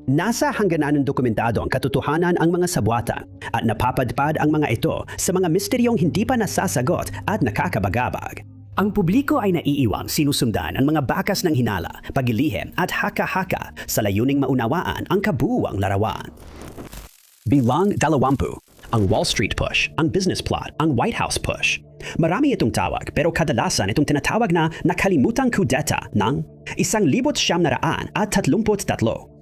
Nasa hangganan ng dokumentado ang katotohanan ang mga sabwatan at napapadpad ang mga ito sa mga misteryong hindi pa nasasagot at nakakabagabag. Ang publiko ay naiiwang sinusundan ang mga bakas ng hinala, pagilihim at haka-haka sa layuning maunawaan ang kabuuang larawan. Bilang 20, ang Wall Street push, ang business plot, ang White House push. Marami itong tawag pero kadalasan itong tinatawag na nakalimutang kudeta ng 1933.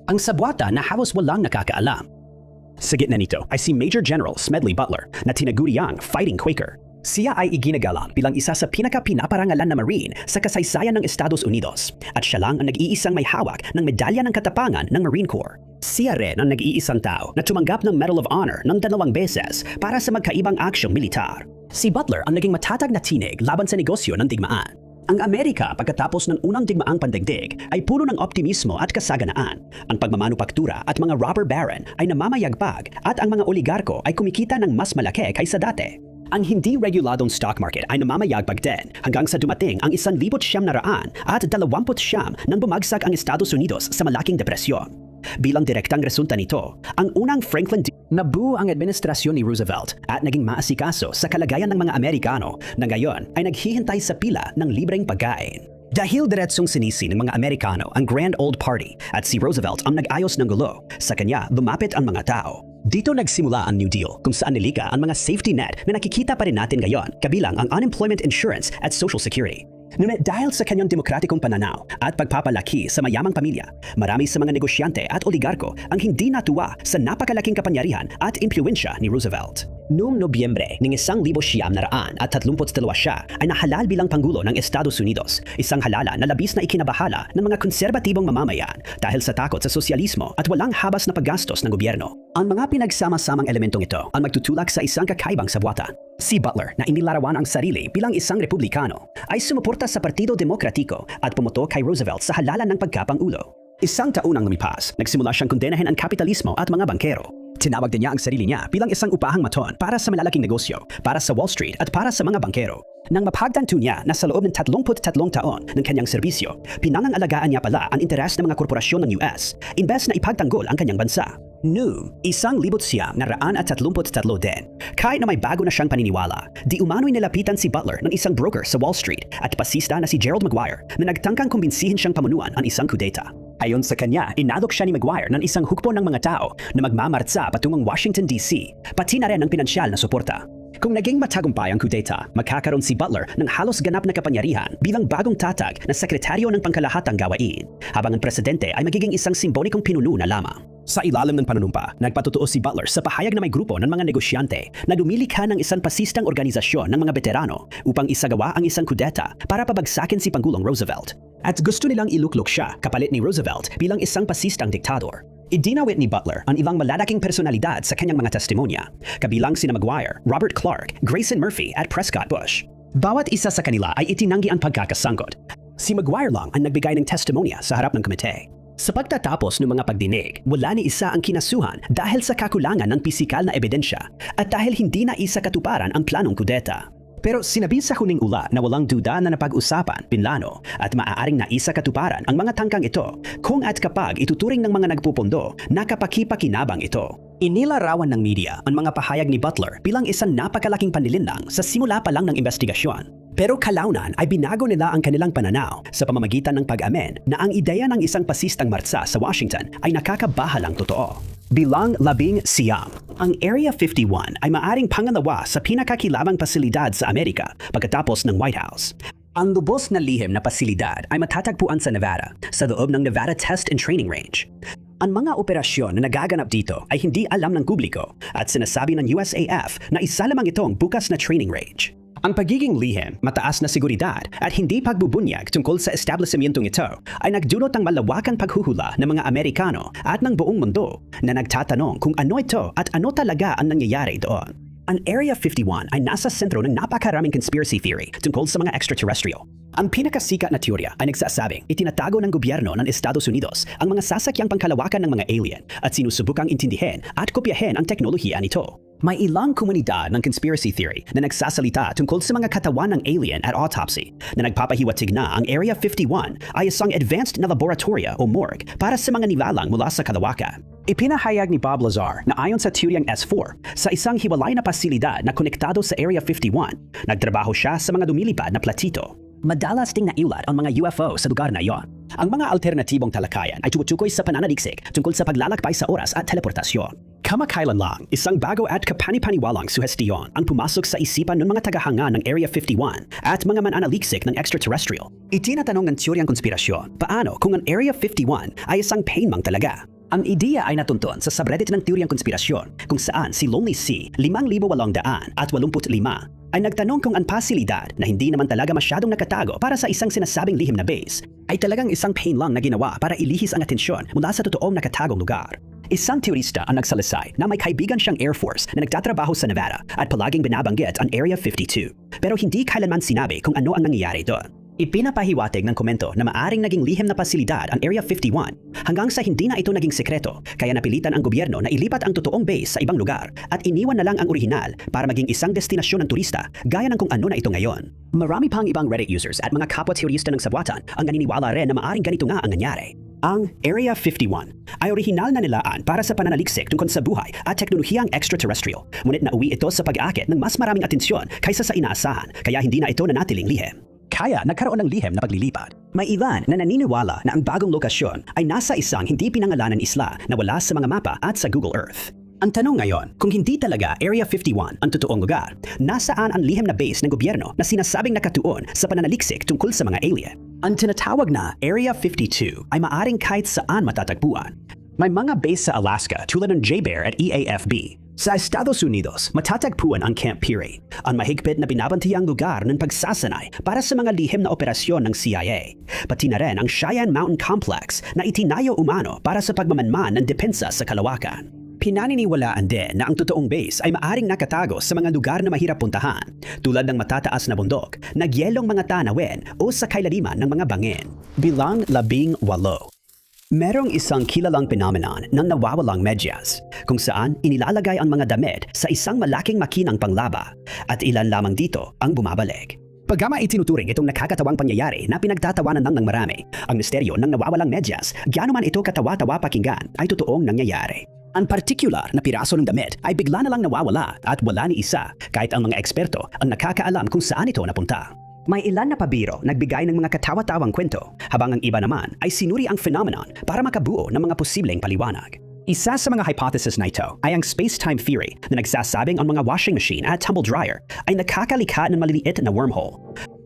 Ang sabwata na halos walang nakakaalam. Sa gitna nito ay si Major General Smedley Butler na tinaguriang Fighting Quaker. Siya ay iginagalang bilang isa sa pinaka-pinaparangalan na Marine sa kasaysayan ng Estados Unidos at siya lang ang nag-iisang may hawak ng medalya ng katapangan ng Marine Corps. Siya rin ang nag-iisang tao na tumanggap ng Medal of Honor ng 2 beses para sa magkaibang aksyong militar. Si Butler ang naging matatag na tinig laban sa negosyo ng digmaan. Ang Amerika pagkatapos ng unang digmaang pandaigdig ay puno ng optimismo at kasaganaan. Ang pagmamanupaktura at mga robber baron ay namamayagpag at ang mga oligarko ay kumikita ng mas malaki kaysa dati. Ang hindi reguladong stock market ay namamayagpag din hanggang sa dumating ang 1929 nang bumagsak ang Estados Unidos sa malaking depresyon. Bilang direktang resulta nito, ang unang Franklin D. nabuo ang administrasyon ni Roosevelt at naging maasikaso sa kalagayan ng mga Amerikano na ngayon ay naghihintay sa pila ng libreng pagkain. Dahil diretsong sinisi ng mga Amerikano ang Grand Old Party at si Roosevelt ang nag-ayos ng gulo, sa kanya lumapit ang mga tao. Dito nagsimula ang New Deal kung saan nilika ang mga safety net na nakikita pa rin natin ngayon kabilang ang unemployment insurance at social security. Ngunit dahil sa kanyang demokratikong pananaw at pagpapalaki sa mayamang pamilya, marami sa mga negosyante at oligarko ang hindi natuwa sa napakalaking kapangyarihan at impluwensya ni Roosevelt. Noong Nobyembre ng 1932 siya ay nahalal bilang Pangulo ng Estados Unidos, isang halala na labis na ikinabahala ng mga konserbatibong mamamayan dahil sa takot sa sosyalismo at walang habas na paggastos ng gobyerno. Ang mga pinagsama-samang elementong ito ang magtutulak sa isang kakaibang sabwatan. Si Butler na inilarawan ang sarili bilang isang republikano ay sumuporta sa Partido Demokratiko at pumoto kay Roosevelt sa halalan ng pagkapangulo. Isang taon ang lumipas, nagsimula siyang kondenahin ang kapitalismo at mga bankero. Tinawag din niya ang sarili niya bilang isang upahang maton para sa malalaking negosyo, para sa Wall Street at para sa mga bankero. Nang mapagtanto niya na sa loob ng 33 taon ng kanyang serbisyo, pinangangalagaan niya pala ang interes ng mga korporasyon ng US, imbes na ipagtanggol ang kanyang bansa. Noong 1933 din, kahit na may bago na siyang paniniwala, di umano'y nilapitan si Butler ng isang broker sa Wall Street at pasista na si Gerald Maguire na nagtangkang kumbinsihin siyang pamunuan ang isang kudeta. Ayon sa kanya, inalok siya ni Maguire ng isang hukbo ng mga tao na magmamartsa patungong Washington DC, pati na rin ng pinansyal na suporta. Kung naging matagumpay ang kudeta, magkakaroon si Butler ng halos ganap na kapangyarihan bilang bagong tatag na sekretaryo ng pangkalahatang gawain, habang ang presidente ay magiging isang simbolikong pinuno na lamang. Sa ilalim ng panunumpa, nagpatutuo si Butler sa pahayag na may grupo ng mga negosyante na lumilikha ng isang pasistang organisasyon ng mga veterano upang isagawa ang isang kudeta para pabagsakin si Pangulong Roosevelt. At gusto nilang iluklok siya kapalit ni Roosevelt bilang isang pasistang diktador. Idinawit ni Butler ang ilang malalaking personalidad sa kanyang mga testimonya, kabilang sina Maguire, Robert Clark, Grayson Murphy at Prescott Bush. Bawat isa sa kanila ay itinanggi ang pagkakasangkot. Si Maguire lang ang nagbigay ng testimonya sa harap ng komite. Sa pagtatapos ng mga pagdinig, wala ni isa ang kinasuhan dahil sa kakulangan ng pisikal na ebidensya at dahil hindi na isa katuparan ang planong kudeta. Pero sinabi sa huling ula na walang duda na napag-usapan, pinlano at maaaring naisa katuparan ang mga tangkang ito kung at kapag ituturing ng mga nagpupundo na kapakipakinabang ito. Inilarawan ng media ang mga pahayag ni Butler bilang isang napakalaking panlilinlang sa simula pa lang ng investigasyon. Pero kalaunan ay binago nila ang kanilang pananaw sa pamamagitan ng pag-amen na ang ideya ng isang pasistang martsa sa Washington ay nakakabahalang totoo. Bilang 19, ang Area 51 ay maaring pangalawa sa pinakakilabang pasilidad sa Amerika pagkatapos ng White House. Ang lubos na lihim na pasilidad ay matatagpuan sa Nevada, sa loob ng Nevada Test and Training Range. Ang mga operasyon na nagaganap dito ay hindi alam ng publiko at sinasabi ng USAF na isa lamang itong bukas na training range. Ang pagiging lihim, mataas na seguridad at hindi pagbubunyag tungkol sa establishmentong ito ay nagdulot ng malawakang paghuhula ng mga Amerikano at ng buong mundo na nagtatanong kung ano ito at ano talaga ang nangyayari doon. Ang Area 51 ay nasa sentro ng napakaraming conspiracy theory tungkol sa mga extraterrestrial. Ang pinakasikat na teorya ay nagsasabing itinatago ng gobyerno ng Estados Unidos ang mga sasakyang pangkalawakan ng mga alien at sinusubukang intindihin at kopyahin ang teknolohiya nito. May ilang komunidad ng conspiracy theory na nagsasalita tungkol sa mga katawan ng alien at autopsy na nagpapahiwatig na ang Area 51 ay isang advanced na laboratorio o morgue para sa mga nilalang mula sa kalawakan. Ipinahayag ni Bob Lazar na ayon sa teoryang S4, sa isang hiwalay na pasilidad na konektado sa Area 51, nagtrabaho siya sa mga lumilipad na platito. Madalas ding naiulat ang mga UFO sa lugar na iyon. Ang mga alternatibong talakayan ay tumutukoy sa pananaliksik tungkol sa paglalakbay sa oras at teleportasyon. Kamakailan lang, isang bago at kapanipaniwalang suhestiyon ang pumasok sa isipan ng mga tagahanga ng Area 51 at mga mananaliksik ng extraterrestrial. Itinatanong ng teoryang konspirasyon, paano kung ang Area 51 ay isang painmang talaga? Ang ideya ay natuntun sa subreddit ng teoryang konspirasyon kung saan si Lonely C 5,885 ay nagtanong kung ang pasilidad na hindi naman talaga masyadong nakatago para sa isang sinasabing lihim na base ay talagang isang pain lang na ginawa para ilihis ang atensyon mula sa totoong nakatagong lugar. Isang teorista ang nagsalisay na may kaibigan siyang Air Force na nagtatrabaho sa Nevada at palaging binabanggit ang Area 52. Pero hindi kailanman sinabi kung ano ang nangyayari doon. Ipinapahiwatig ng komento na maaring naging lihim na pasilidad ang Area 51 hanggang sa hindi na ito naging sekreto kaya napilitan ang gobyerno na ilipat ang totoong base sa ibang lugar at iniwan na lang ang orihinal para maging isang destinasyon ng turista gaya ng kung ano na ito ngayon. Marami pang ibang Reddit users at mga kapwa-teorista ng sabwatan ang naniniwala rin na maaring ganito nga ang nangyari. Ang Area 51 ay orihinal na nilaan para sa pananaliksik tungkol sa buhay at teknolohiyang extraterrestrial. Ngunit nauwi ito sa pag-aakit ng mas maraming atensyon kaysa sa inaasahan kaya hindi na ito nanatiling lihim. Kaya nagkaroon ng lihim na paglilipat. May ilan na naniniwala na ang bagong lokasyon ay nasa isang hindi pinangalanan isla na wala sa mga mapa at sa Google Earth. Ang tanong ngayon, kung hindi talaga Area 51 ang totoong lugar, nasaan ang lihim na base ng gobyerno na sinasabing nakatuon sa pananaliksik tungkol sa mga alien? Ang tinatawag na Area 52 ay maaring kahit saan matatagpuan. May mga base sa Alaska tulad ng J-Bear at EAFB. Sa Estados Unidos, matatagpuan ang Camp Peary, ang mahigpit na binabantayang lugar ng pagsasanay para sa mga lihim na operasyon ng CIA. Pati na rin ang Cheyenne Mountain Complex na itinayo umano para sa pagmamanman ng depensa sa kalawakan. Pinaniniwalaan din na ang totoong base ay maaring nakatago sa mga lugar na mahirap puntahan, tulad ng matataas na bundok, nagyelong mga tanawin o sa kailaliman ng mga bangin. Bilang 18. Merong isang kilalang phenomenon ng nawawalang medyas, kung saan inilalagay ang mga damit sa isang malaking makinang panglaba at ilan lamang dito ang bumabalik. Pagkama itinuturing itong nakakatawang pangyayari na pinagtatawanan ng marami, ang misteryo ng nawawalang medyas, gaano man ito katawa-tawa pakinggan, ay totoong nangyayari. Ang partikular na piraso ng damit ay bigla na lang nawawala at wala ni isa, kahit ang mga eksperto ang nakakaalam kung saan ito napunta. May ilan na pabiro nagbigay ng mga katawa-tawang kwento, habang ang iba naman ay sinuri ang phenomenon para makabuo ng mga posibleng paliwanag. Isa sa mga hypothesis na ito ay ang space-time theory na nagsasabing ang mga washing machine at tumble dryer ay nakakalikha ng maliliit na wormhole.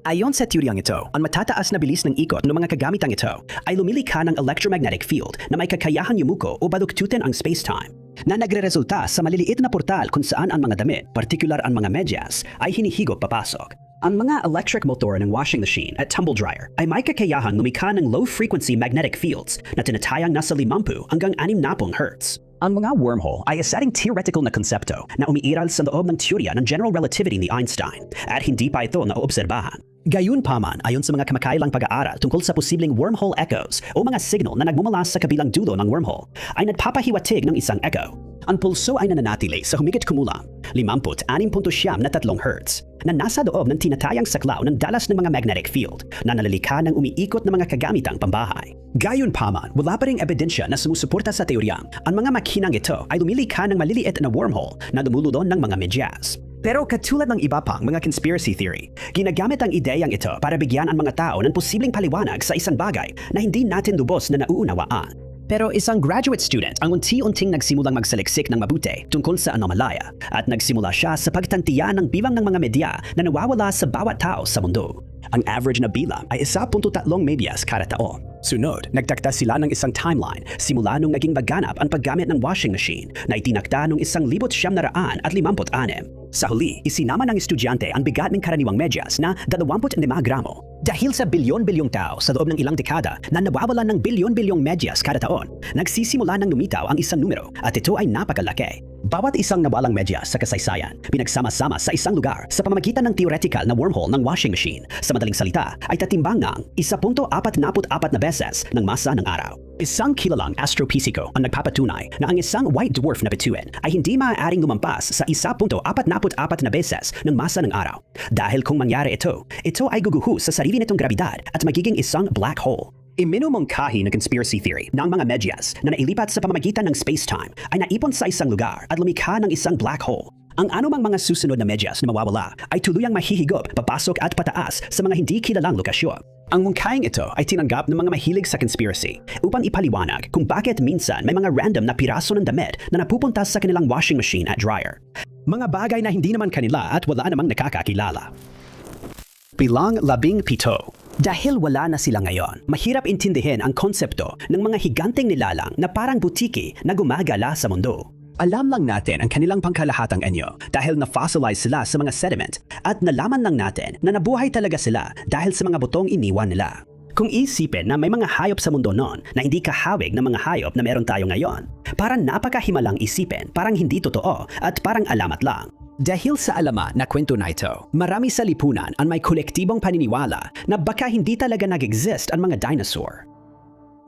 Ayon sa teoryang ito, ang matataas na bilis ng ikot ng mga kagamitang ito ay lumilikha ng electromagnetic field na may kakayahang yumuko o baluktutin ang space-time, na nagre-resulta sa maliliit na portal kung saan ang mga damit, partikular ang mga medyas, ay hinihigop papasok. Ang mga electric motor ng washing machine at tumble dryer ay may kakayahang lumikha ng low-frequency magnetic fields na tinatayang nasa 50 hanggang 60 Hz. Ang mga wormhole ay isang theoretical na konsepto na umiiral sa loob ng teorya ng general relativity ni Einstein at hindi pa ito naoobserbahan. Gayunpaman, ayon sa mga kamakailang pag-aaral tungkol sa posibleng wormhole echoes o mga signal na nagmumula sa kabilang dulo ng wormhole, ay nagpapahiwatig ng isang echo. Ang pulso ay nananatili sa humigit kumulang 56.3 Hz na nasa loob ng tinatayang saklaw ng dalas ng mga magnetic field na nalilikha ng umiikot na mga kagamitang pambahay. Gayunpaman, wala pa ring ebidensya na sumusuporta sa teoryang ang mga makinang ito ay lumilikha ng maliliit na wormhole na dumululon ng mga medyas. Pero katulad ng iba pang mga conspiracy theory, ginagamit ang ideyang ito para bigyan ang mga tao ng posibleng paliwanag sa isang bagay na hindi natin lubos na nauunawaan. Pero isang graduate student ang unti-unting nagsimulang magsaliksik ng mabuti tungkol sa anomalaya at nagsimula siya sa pagtantiya ng bilang ng mga media na nawawala sa bawat tao sa mundo. Ang average na bilang ay 1.3 medyas kada taon. Sunod, nagtakda sila ng isang timeline simula nung naging maganap ang paggamit ng washing machine na itinakda noong 1956. Sa huli, isinama ng estudyante ang bigat ng karaniwang medyas na 25 gramo. Dahil sa bilyon-bilyong tao sa loob ng ilang dekada na nawawalan ng bilyon-bilyong medyas kada taon, nagsisimula ng lumitaw ang isang numero at ito ay napakalaki. Bawat isang nawalang medyas sa kasaysayan, pinagsama-sama sa isang lugar sa pamamagitan ng theoretical na wormhole ng washing machine. Sa madaling salita, ay tatimbang ng 1.44 na beses ng masa ng araw. Isang kilalang astropisiko ang nagpapatunay na ang isang white dwarf na bituin ay hindi maaaring lumampas sa 1.44 na beses ng masa ng araw. Dahil kung mangyari ito ay guguhos sa sarili nitong grabidad at magiging isang black hole. Iminumungkahi ng conspiracy theory na ang mga medyas na nailipat sa pamamagitan ng space-time ay naipon sa isang lugar at lumikha ng isang black hole. Ang anumang mga susunod na medyas na mawawala ay tuluyang mahihigop, papasok at pataas sa mga hindi kilalang lokasyon. Ang mungkahing ito ay tinanggap ng mga mahilig sa conspiracy upang ipaliwanag kung bakit minsan may mga random na piraso ng damit na napupunta sa kanilang washing machine at dryer. Mga bagay na hindi naman kanila at wala namang nakakakilala. Bilang 17. Dahil wala na sila ngayon, mahirap intindihin ang konsepto ng mga higanteng nilalang na parang butiki na gumagala sa mundo. Alam lang natin ang kanilang pangkalahatang anyo dahil na-fossilize sila sa mga sediment at nalaman lang natin na nabuhay talaga sila dahil sa mga butong iniwan nila. Kung isipin na may mga hayop sa mundo noon na hindi kahawig ng mga hayop na meron tayo ngayon, parang napakahimalang isipin, parang hindi totoo at parang alamat lang. Dahil sa alamat na kwento na ito, marami sa lipunan ang may kolektibong paniniwala na baka hindi talaga nag-exist ang mga dinosaur.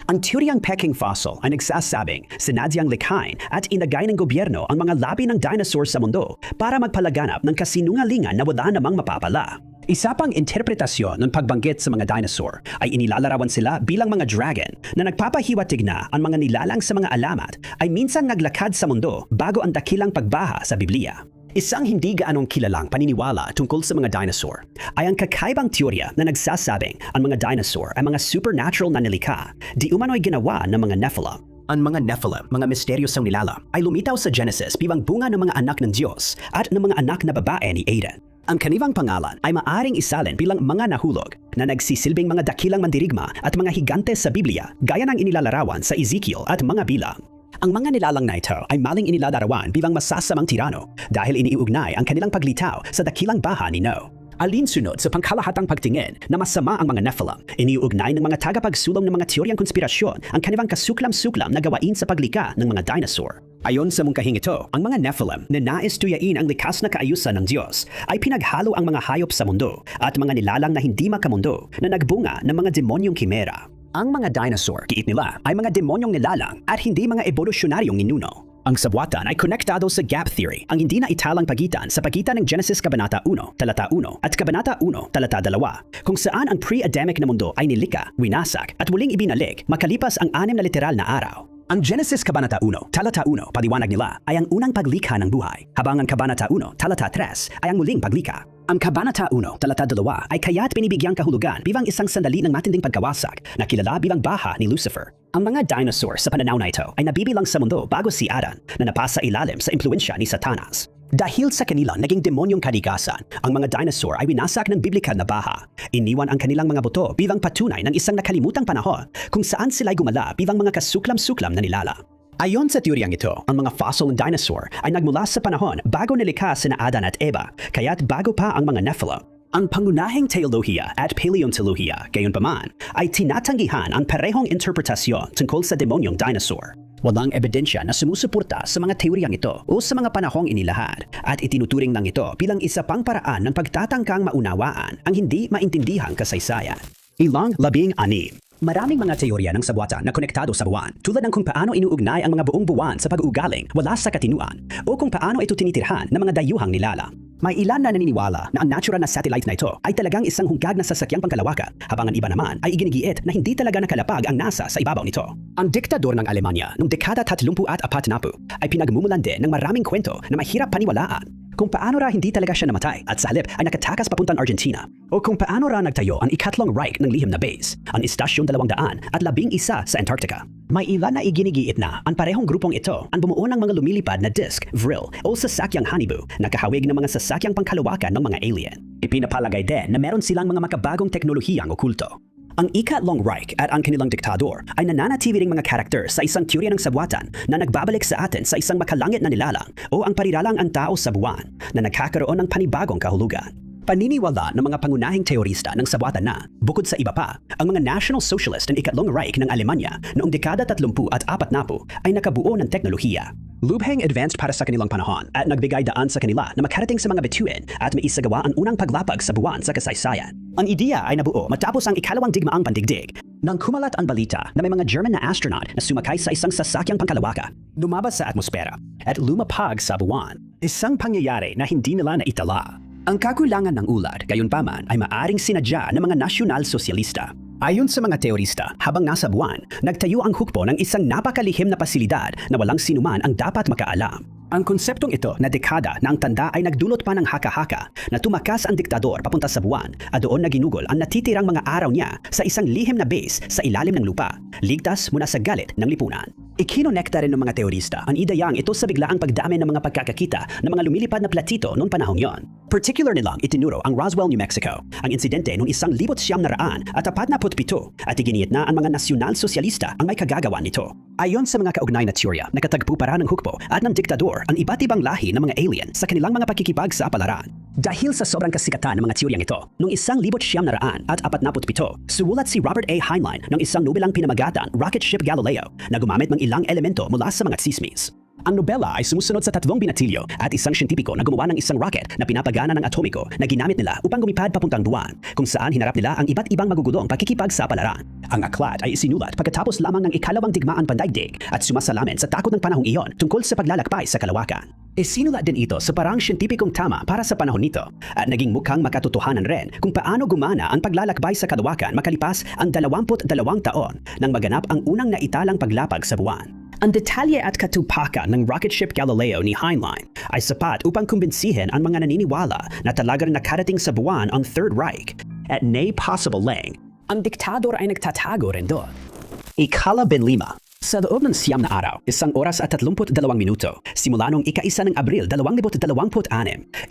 Ang teoryang Peking fossil ay nagsasabing sinadyang likhain at inagay ng gobyerno ang mga labi ng dinosaur sa mundo para magpalaganap ng kasinungalingan na wala namang mapapala. Isa pang interpretasyon ng pagbanggit sa mga dinosaur ay inilalarawan sila bilang mga dragon na nagpapahiwatig na ang mga nilalang sa mga alamat ay minsan naglakad sa mundo bago ang dakilang pagbaha sa Biblia. Isang hindi gaanong kilalang paniniwala tungkol sa mga dinosaur ay ang kakaibang teorya na nagsasabing ang mga dinosaur ay mga supernatural na nilikha, di umano'y ginawa ng mga Nephilim. Ang mga Nephilim, mga misteryosong nilalang, ay lumitaw sa Genesis bilang bunga ng mga anak ng Diyos at ng mga anak na babae ni Aden. Ang kanilang pangalan ay maaring isalin bilang mga nahulog na nagsisilbing mga dakilang mandirigma at mga higante sa Biblia gaya ng inilalarawan sa Ezekiel at mga bilang. Ang mga nilalang na ito ay maling inilalarawan bilang masasamang tirano dahil iniuugnay ang kanilang paglitaw sa dakilang baha ni Noe. Alinsunod sa pangkalahatang pagtingin na masama ang mga Nephilim, iniuugnay ng mga tagapagsulong ng mga teoryang konspirasyon ang kanilang kasuklam-suklam na gawain sa paglika ng mga dinosaur. Ayon sa mungkahing ito, ang mga Nephilim na nais tuyain ang likas na kaayusan ng Diyos ay pinaghalo ang mga hayop sa mundo at mga nilalang na hindi makamundo na nagbunga ng mga demonyong kimera. Ang mga dinosaur, kiit nila, ay mga demonyong nilalang at hindi mga evolusyonaryong ninuno. Ang sabwatan ay konektado sa gap theory, ang hindi na italang pagitan sa pagitan ng Genesis Kabanata 1, Talata 1 at Kabanata 1, Talata 2, kung saan ang pre-Adamic na mundo ay nilika, winasak at muling ibinalik makalipas ang 6 na literal na araw. Ang Genesis Kabanata 1, Talata 1, paliwanag nila ay ang unang paglikha ng buhay, habang ang Kabanata 1, Talata 3 ay ang muling paglikha. Ang Kabanata 1, Talata 2 ay kaya't binibigyang kahulugan bilang isang sandali ng matinding pagkawasak na kilala bilang baha ni Lucifer. Ang mga dinosaur sa pananaw na ito ay nabibilang sa mundo bago si Adan na napasa ilalim sa impluensya ni Satanas. Dahil sa kanilang naging demonyong kalikasan, ang mga dinosaur ay winasak ng biblikal na baha. Iniwan ang kanilang mga buto bilang patunay ng isang nakalimutang panahon kung saan sila'y gumala bilang mga kasuklam-suklam na nilala. Ayon sa teoryang ito, ang mga fossil ng dinosaur ay nagmula sa panahon bago nilikha sina Adan at Eva, kaya't bago pa ang mga Nephilim. Ang pangunahing teolohiya at paleontolohiya, gayunpaman, ay tinatanggihan ang parehong interpretasyon tungkol sa demonyong dinosaur. Walang ebidensya na sumusuporta sa mga teoryang ito o sa mga panahong inilahad at itinuturing lang ito bilang isa pang paraan ng pagtatangkang maunawaan ang hindi maintindihang kasaysayan. Ilang 16. Maraming mga teorya ng sabwatan na konektado sa buwan, tulad ng kung paano inuugnay ang mga buong buwan sa pag-uugaling wala sa katinuan o kung paano ito tinitirhan ng mga dayuhang nilalang. May ilan na naniniwala na ang natural na satellite na ito ay talagang isang hungkag na sasakyang pangkalawakan, habang ang iba naman ay iginigiit na hindi talaga nakalapag ang NASA sa ibabaw nito. Ang diktador ng Alemanya noong dekada 30 at 40 ay pinagmumulan din ng maraming kwento na mahirap paniwalaan. Kung paano ra hindi talaga siya namatay at sa halip ay nakatakas papuntang Argentina, o kung paano ra nagtayo ang ikatlong Reich ng lihim na base, ang Istasyon 200 at 11 sa Antarctica. May ilan na iginigiit na ang parehong grupong ito ang bumuo ng mga lumilipad na disk, vril, o sasakyang Hanibu na kahawig ng mga sasakyang pangkalawakan ng mga alien. Ipinapalagay din na meron silang mga makabagong teknolohiyang okulto. Ang ikatlong Reich at ang kanilang diktador ay nananatiling mga karakter sa isang teorya ng sabwatan na nagbabalik sa atin sa isang makalangit na nilalang o ang pariralang ang tao sa buwan na nagkakaroon ng panibagong kahulugan. Paniniwala ng mga pangunahing teorista ng sabwatan na, bukod sa iba pa, ang mga National Socialist ng ikatlong Reich ng Alemanya noong dekada 30 at 40 ay nakabuo ng teknolohiya. Lubhang advanced para sa kanilang panahon at nagbigay daan sa kanila na makarating sa mga bituin at maisagawa ang unang paglapag sa buwan sa kasaysayan. Ang ideya ay nabuo matapos ang ikalawang digmaang pandigdig nang kumalat ang balita na may mga German na astronaut na sumakay sa isang sasakyang pangkalawaka, lumabas sa atmosfera at lumapag sa buwan. Isang pangyayari na hindi nila naitala. Ang kakulangan ng ulat, gayunpaman, ay maaring sinadya ng mga nasyonal sosyalista. Ayon sa mga teorista, habang nasa buwan, nagtayo ang hukbo ng isang napakalihim na pasilidad na walang sinuman ang dapat makaalam. Ang konseptong ito na dekada na ang tanda ay nagdulot pa ng haka-haka na tumakas ang diktador papunta sa buwan at doon na ginugol ang natitirang mga araw niya sa isang lihim na base sa ilalim ng lupa, ligtas mula sa galit ng lipunan. Ikinonekta rin ng mga teorista ang ideyang ito sa biglaang pagdami ng mga pagkakakita ng mga lumilipad na platito noong panahong yon. Particular nilang itinuro ang Roswell, New Mexico, ang insidente noong 1947 at iginiit na ang mga nasyonal sosyalista ang may kagagawa nito. Ayon sa mga kaugnay na teorya, nakatagpo para ng hukbo at ng diktador ang iba't ibang lahi ng mga alien sa kanilang mga pakikipagsapalaran. Dahil sa sobrang kasikatan ng mga teoryang ito, noong 1947, sumulat si Robert A. Heinlein ng isang nobelang pinamagatan Rocket Ship Galileo na gumamit ng ilang elemento mula sa mga tsismis. Ang nobela ay sumusunod sa 3 binatilyo at isang siyentipiko na gumawa ng isang rocket na pinapagana ng atomiko na ginamit nila upang lumipad papuntang buwan, kung saan hinarap nila ang iba't ibang magugulong pakikipagsapalaran. Ang aklat ay isinulat pagkatapos lamang ng ikalawang digmaan pandaigdig at sumasalamin sa takot ng panahong iyon tungkol sa paglalakbay sa kalawakan. Isinulat din ito sa parang siyentipikong tama para sa panahon nito at naging mukhang makatotohanan rin kung paano gumana ang paglalakbay sa kalawakan makalipas ang 22 taon nang maganap ang unang naitalang paglapag sa buwan. Ang detalye at katupakan ng Rocket Ship Galileo ni Heinlein ay sapat upang kumbinsihin ang mga naniniwala na talagang nakarating sa buwan ang Third Reich at nay possible lang. Ang diktador ay nagtatago rin doon. Ika-15. Sa loob ng 9 na araw, 1 oras at 32 minuto, simula noong ika-1 ng Abril 2026,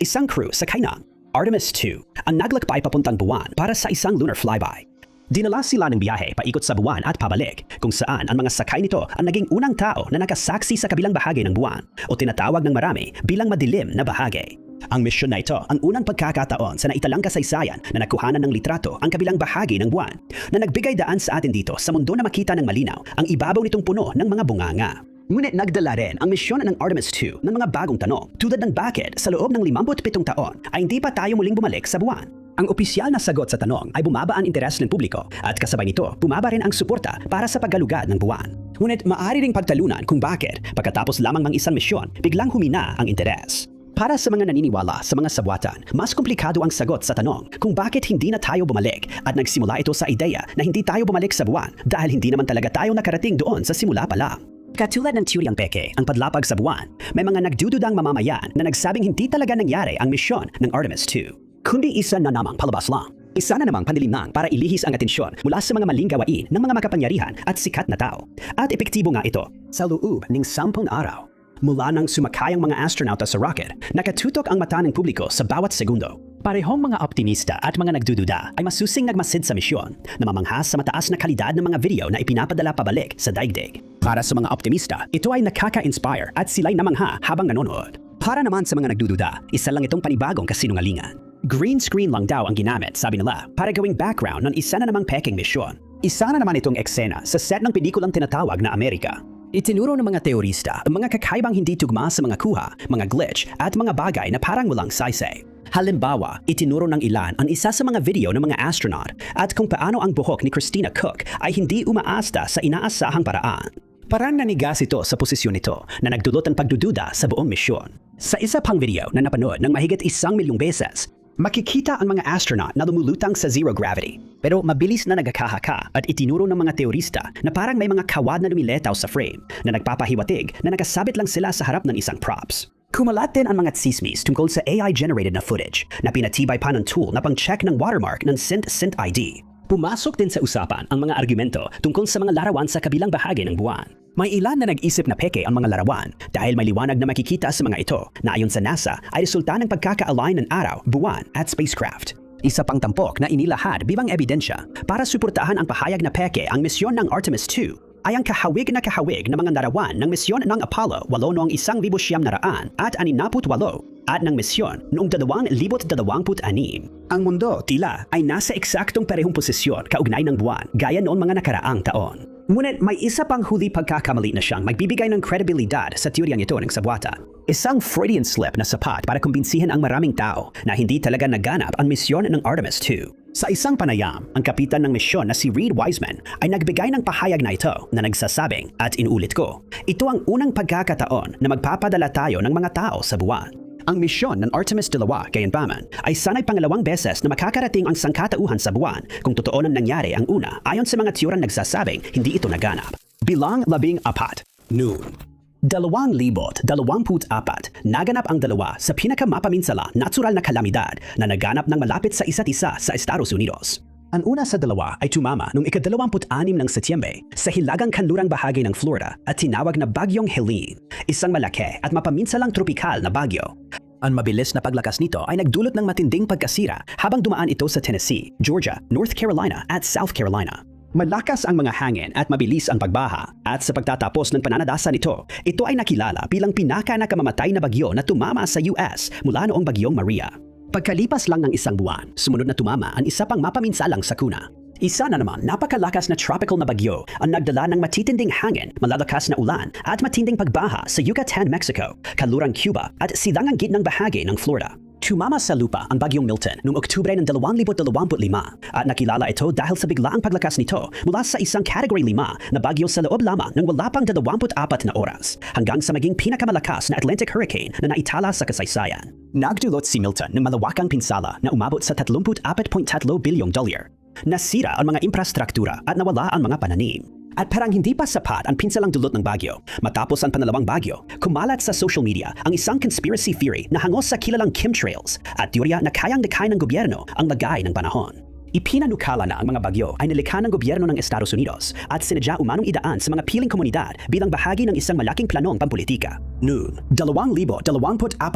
isang crew sakay ng Artemis II ang naglakbay papuntang buwan para sa isang lunar flyby. Dinala sila ng biyahe paikot sa buwan at pabalik, kung saan ang mga sakay nito ang naging unang tao na nakasaksi sa kabilang bahagi ng buwan o tinatawag ng marami bilang madilim na bahagi. Ang misyon na ito ang unang pagkakataon sa naitalang kasaysayan na nakuhanan ng litrato ang kabilang bahagi ng buwan na nagbigay daan sa atin dito sa mundo na makita ng malinaw ang ibabaw nitong puno ng mga bunganga. Ngunit nagdala rin ang misyon ng Artemis II ng mga bagong tanong tulad ng bakit sa loob ng 57 taon ay hindi pa tayo muling bumalik sa buwan. Ang opisyal na sagot sa tanong ay bumaba ang interes ng publiko at kasabay nito bumaba rin ang suporta para sa paggalugad ng buwan. Ngunit maaari ring pagtalunan kung bakit pagkatapos lamang ng isang misyon biglang humina ang interes. Para sa mga naniniwala sa mga sabwatan, mas komplikado ang sagot sa tanong kung bakit hindi na tayo bumalik at nagsimula ito sa ideya na hindi tayo bumalik sa buwan dahil hindi naman talaga tayo nakarating doon sa simula pa lang. Katulad ng teoryang peke, ang padlapag sa buwan, may mga nagdududang mamamayan na nagsabing hindi talaga nangyari ang misyon ng Artemis II. Kundi isa na namang palabas lang. Isa na namang panlilinlang para ilihis ang atensyon mula sa mga maling gawain ng mga makapangyarihan at sikat na tao. At epektibo nga ito sa loob ng 10 araw. Mula nang sumakay ang mga astronauta sa rocket, nakatutok ang mata ng publiko sa bawat segundo. Parehong mga optimista at mga nagdududa ay masusing nagmasid sa misyon na mamanghas sa mataas na kalidad ng mga video na ipinapadala pabalik sa daigdig. Para sa mga optimista, ito ay nakaka-inspire at sila'y namangha habang nanonood. Para naman sa mga nagdududa, isa lang itong panibagong kasinungalingan. Green screen lang daw ang ginamit, sabi nila, para gawing background ng isa na namang peking misyon. Isa na naman itong eksena sa set ng pelikulang tinatawag na Amerika. Itinuro ng mga teorista ang mga kakaibang hindi tugma sa mga kuha, mga glitch at mga bagay na parang walang saysay. Halimbawa, itinuro ng ilan ang isa sa mga video ng mga astronaut at kung paano ang buhok ni Christina Koch ay hindi umaasta sa inaasahang paraan. Parang nanigas ito sa posisyon nito na nagdulot ng pagdududa sa buong misyon. Sa isa pang video na napanood ng mahigit 1,000,000 beses, makikita ang mga astronaut na lumulutang sa zero gravity. Pero mabilis na nagkakahaka at itinuro ng mga teorista na parang may mga kawad na lumiletaw sa frame na nagpapahiwatig na nakasabit lang sila sa harap ng isang props. Kumalat din ang mga tsismis tungkol sa AI-generated na footage na pinatibay pa ng tool na pang-check ng watermark ng SYNT ID. Pumasok din sa usapan ang mga argumento tungkol sa mga larawan sa kabilang bahagi ng buwan. May ilan na nag-isip na peke ang mga larawan dahil may liwanag na makikita sa mga ito na ayon sa NASA ay resulta ng pagkaka-align ng araw, buwan at spacecraft. Isa pang tampok na inilahad bilang ebidensya para suportahan ang pahayag na peke ang misyon ng Artemis II ay ang kahawig na mga larawan ng misyon ng Apollo 8 noong 1968 at ng misyon noong 2026. Ang mundo tila ay nasa eksaktong parehong posisyon kaugnay ng buwan gaya noong mga nakaraang taon. Ngunit may isa pang huli pagkakamali na siyang magbibigay ng kredibilidad sa teoryang ito ng sabwata. Isang Freudian slip na sapat para kumbinsihin ang maraming tao na hindi talaga naganap ang misyon ng Artemis II. Sa isang panayam, ang kapitan ng misyon na si Reed Wiseman ay nagbigay ng pahayag na ito na nagsasabing, at inulit ko, ito ang unang pagkakataon na magpapadala tayo ng mga tao sa buwan. Ang misyon ng Artemis II, gayunpaman, ay sanay pangalawang beses na makakarating ang sangkatauhan sa buwan kung totoo nang nangyari ang una ayon sa mga teoryang nagsasabing hindi ito naganap. Bilang 14, noon. 2024, naganap ang dalawa sa pinakamapaminsala natural na kalamidad na naganap ng malapit sa isa't isa sa Estados Unidos. Ang una sa dalawa ay tumama noong ika-26 ng Setyembre sa hilagang kanlurang bahagi ng Florida at tinawag na Bagyong Helene, isang malaki at mapaminsalang tropikal na bagyo. Ang mabilis na paglakas nito ay nagdulot ng matinding pagkasira habang dumaan ito sa Tennessee, Georgia, North Carolina at South Carolina. Malakas ang mga hangin at mabilis ang pagbaha at sa pagtatapos ng pananadasa nito, ito ay nakilala bilang pinaka-nakamamatay na bagyo na tumama sa US mula noong Bagyong Maria. Pagkalipas lang ng isang buwan, sumunod na tumama ang isa pang mapaminsalang sakuna. Isa na naman napakalakas na tropical na bagyo ang nagdala ng matitinding hangin, malalakas na ulan at matinding pagbaha sa Yucatan, Mexico, kanlurang Cuba at silangang gitnang bahagi ng Florida. Tumama sa lupa ang Bagyong Milton noong Oktubre ng 2025 at nakilala ito dahil sa biglaang paglakas nito mula sa isang Category 5 na bagyo sa loob lamang ng wala pang 24 na oras hanggang sa maging pinakamalakas na Atlantic hurricane na naitala sa kasaysayan. Nagdulot si Milton ng malawakang pinsala na umabot sa $34.3 bilyong. Nasira ang mga infrastruktura at nawala ang mga pananim. At parang hindi pa sapat ang pinsalang dulot ng bagyo. Matapos ang panalawang bagyo, kumalat sa social media ang isang conspiracy theory na hangos sa kilalang chemtrails at teorya na kayang-likay ng gobyerno ang lagay ng panahon. Ipinanukala na ang mga bagyo ay nilikha ng gobyerno ng Estados Unidos at sinadya umanong idaan sa mga piling komunidad bilang bahagi ng isang malaking planong pampolitika. Noon, 2024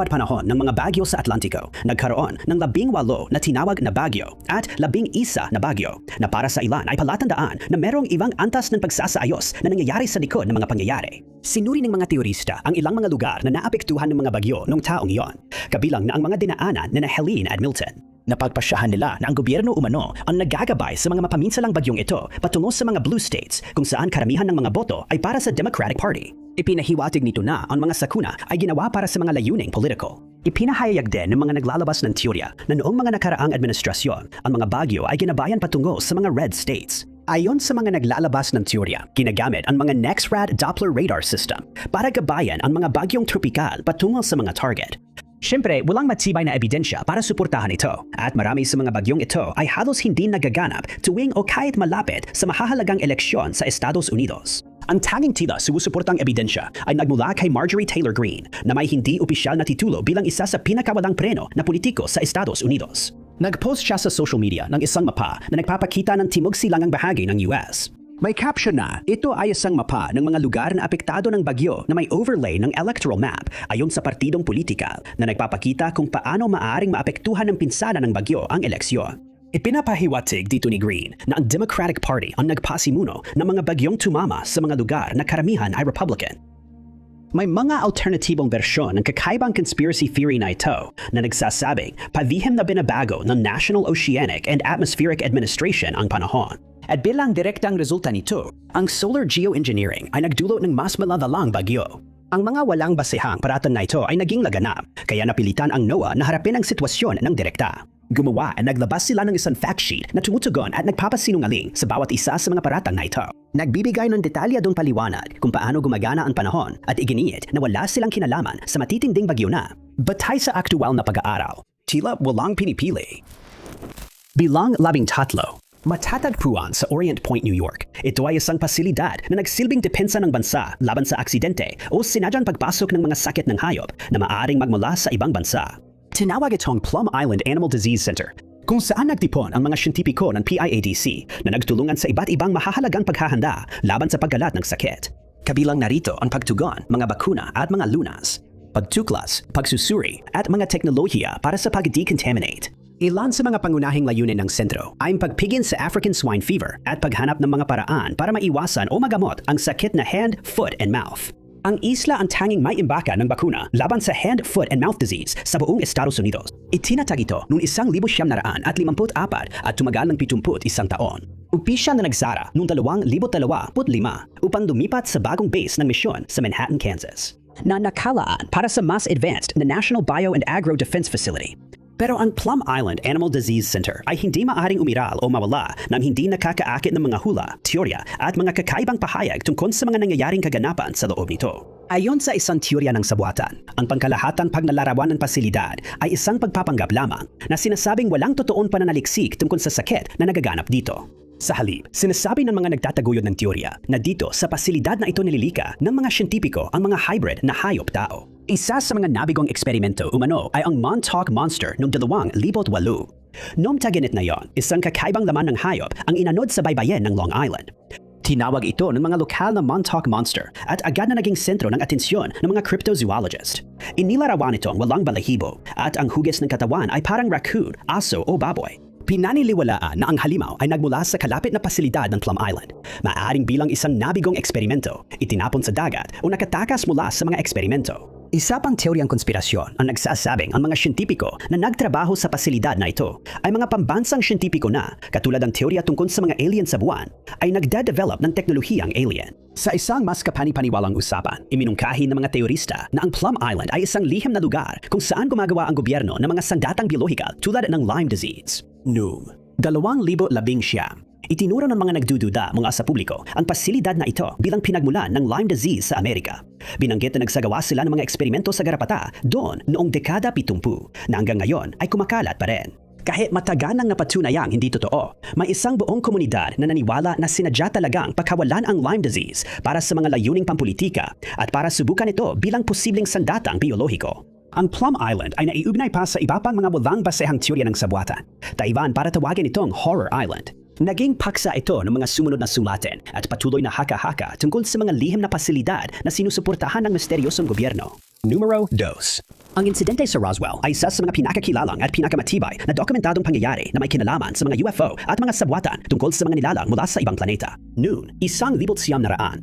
panahon ng mga bagyo sa Atlantiko, nagkaroon ng 18 na tinawag na bagyo at 11 na bagyo na para sa ilan ay palatandaan na merong ibang antas ng pagsasaayos na nangyayari sa likod ng mga pangyayari. Sinuri ng mga teorista ang ilang mga lugar na naapektuhan ng mga bagyo noong taong iyon, kabilang na ang mga dinaanan na Helene at Milton. Napagpasyahan nila na ang gobyerno umano ang nagagabay sa mga mapaminsalang bagyong ito patungo sa mga blue states kung saan karamihan ng mga boto ay para sa Democratic Party. Ipinahiwatig nito na ang mga sakuna ay ginawa para sa mga layuning political. Ipinahayag din ng mga naglalabas ng teorya na noong mga nakaraang administrasyon, ang mga bagyo ay ginabayan patungo sa mga red states. Ayon sa mga naglalabas ng teorya, ginagamit ang mga NEXRAD Doppler radar system para gabayan ang mga bagyong tropikal patungo sa mga target. Siyempre, walang matibay na ebidensya para suportahan ito at marami sa mga bagyong ito ay halos hindi nagaganap tuwing o kahit malapit sa mahahalagang eleksyon sa Estados Unidos. Ang tanging tila sumusuportang ebidensya ay nagmula kay Marjorie Taylor Greene na may hindi opisyal na titulo bilang isa sa pinakawalang preno na politiko sa Estados Unidos. Nag-post siya sa social media ng isang mapa na nagpapakita ng timog silangang bahagi ng US. May caption na, ito ay isang mapa ng mga lugar na apektado ng bagyo na may overlay ng electoral map ayon sa partidong politikal na nagpapakita kung paano maaaring maapektuhan ng pinsala ng bagyo ang eleksyon. Ipinapahiwatig dito ni Greene na ang Democratic Party ang nagpasimuno ng mga bagyong tumama sa mga lugar na karamihan ay Republican. May mga alternatibong bersyon ng kakaibang conspiracy theory na ito na nagsasabing palihim na binabago ng National Oceanic and Atmospheric Administration ang panahon. At bilang direktang resulta nito, ang solar geoengineering ay nagdulot ng mas malalalang bagyo. Ang mga walang basehang paratan na ito ay naging laganap, kaya napilitan ang NOAA na harapin ang sitwasyon ng direkta. Gumawa at naglabas sila ng isang fact sheet na tumutugon at nagpapasinungaling sa bawat isa sa mga paratang na ito. Nagbibigay ng detalyadong paliwanag kung paano gumagana ang panahon at iginiit na wala silang kinalaman sa matitinding bagyo na. Batay sa aktual na pag-aaral, tila walang pinipili. Bilang 13. Matatagpuan sa Orient Point, New York. Ito ay isang pasilidad na nagsilbing depensa ng bansa laban sa aksidente o sinadyang pagpasok ng mga sakit ng hayop na maaaring magmula sa ibang bansa. Tinawag itong Plum Island Animal Disease Center, kung saan nagtipon ang mga siyentipiko ng PIADC na nagtulungan sa iba't ibang mahahalagang paghahanda laban sa paggalat ng sakit. Kabilang narito ang pagtugon, mga bakuna at mga lunas, pagtuklas, pagsusuri at mga teknolohiya para sa pag-decontaminate. Ilan sa mga pangunahing layunin ng sentro ay ang pagpigil sa African swine fever at paghanap ng mga paraan para maiwasan o magamot ang sakit na hand, foot, and mouth. Ang isla ang tanging may imbaka ng bakuna laban sa hand, foot, and mouth disease sa buong Estados Unidos. Itinatag ito noong 1954 at tumagal ng 71 taon. Upisya na nagsara noong 2025 upang lumipat sa bagong base ng misyon sa Manhattan, Kansas, na nakalaan para sa mas advanced na National Bio and Agro Defense Facility. Pero ang Plum Island Animal Disease Center ay hindi maaring umiral o mawala nang hindi nakakaakit ng mga hula, teorya at mga kakaibang pahayag tungkol sa mga nangyayaring kaganapan sa loob nito. Ayon sa isang teorya ng sabuatan, ang pangkalahatang pagnalarawan ng pasilidad ay isang pagpapanggap lamang na sinasabing walang totoong pananaliksik tungkol sa sakit na nagaganap dito. Sa halip, sinasabi ng mga nagtataguyod ng teorya na dito sa pasilidad na ito nililika ng mga siyentipiko ang mga hybrid na hayop-tao. Isa sa mga nabigong eksperimento umano ay ang Montauk Monster noong 2008. Noong taginit na yon, isang kakaibang laman ng hayop ang inanod sa baybayin ng Long Island. Tinawag ito ng mga lokal na Montauk Monster at agad na naging sentro ng atensyon ng mga cryptozoologist. Inilarawan itong walang balahibo at ang hugis ng katawan ay parang raccoon, aso o baboy. Pinaniniwalaan na ang halimaw ay nagmula sa kalapit na pasilidad ng Plum Island. Maaaring bilang isang nabigong eksperimento, itinapon sa dagat o nakatakas mula sa mga eksperimento. Isa pang teoryang konspirasyon ang nagsasabing ang mga siyentipiko na nagtrabaho sa pasilidad na ito ay mga pambansang siyentipiko na, katulad ng teorya tungkol sa mga alien sa buwan, ay nagde-develop ng teknolohiyang alien. Sa isang mas kapani-paniwalang usapan, iminungkahi ng mga teorista na ang Plum Island ay isang lihim na lugar kung saan gumagawa ang gobyerno ng mga sandatang biyolohikal tulad ng Lyme disease. Noong 2019, itinuro ng mga nagdududa mula sa publiko ang pasilidad na ito bilang pinagmulan ng Lyme disease sa Amerika. Binanggit na nagsagawa sila ng mga eksperimento sa garapata doon noong dekada 70 na hanggang ngayon ay kumakalat pa rin. Kahit matagal nang napatunayang hindi totoo, may isang buong komunidad na naniwala na sinadya talagang pagkawalan ang Lyme disease para sa mga layuning pampulitika at para subukan ito bilang posibleng sandatang biyolohiko. Ang Plum Island ay naiugnay pa sa iba pang mga walang basehang teorya ng sabuatan. Taiwan para tawagin itong Horror Island. Naging paksa ito ng mga sumunod na sulatin at patuloy na haka-haka tungkol sa mga lihim na pasilidad na sinusuportahan ng misteryosong gobyerno. Numero 2. Ang insidente sa Roswell ay isa sa mga pinakakilalang at pinakamatibay na dokumentadong pangyayari na may kinalaman sa mga UFO at mga sabuatan tungkol sa mga nilalang mula sa ibang planeta. Noon, 1947,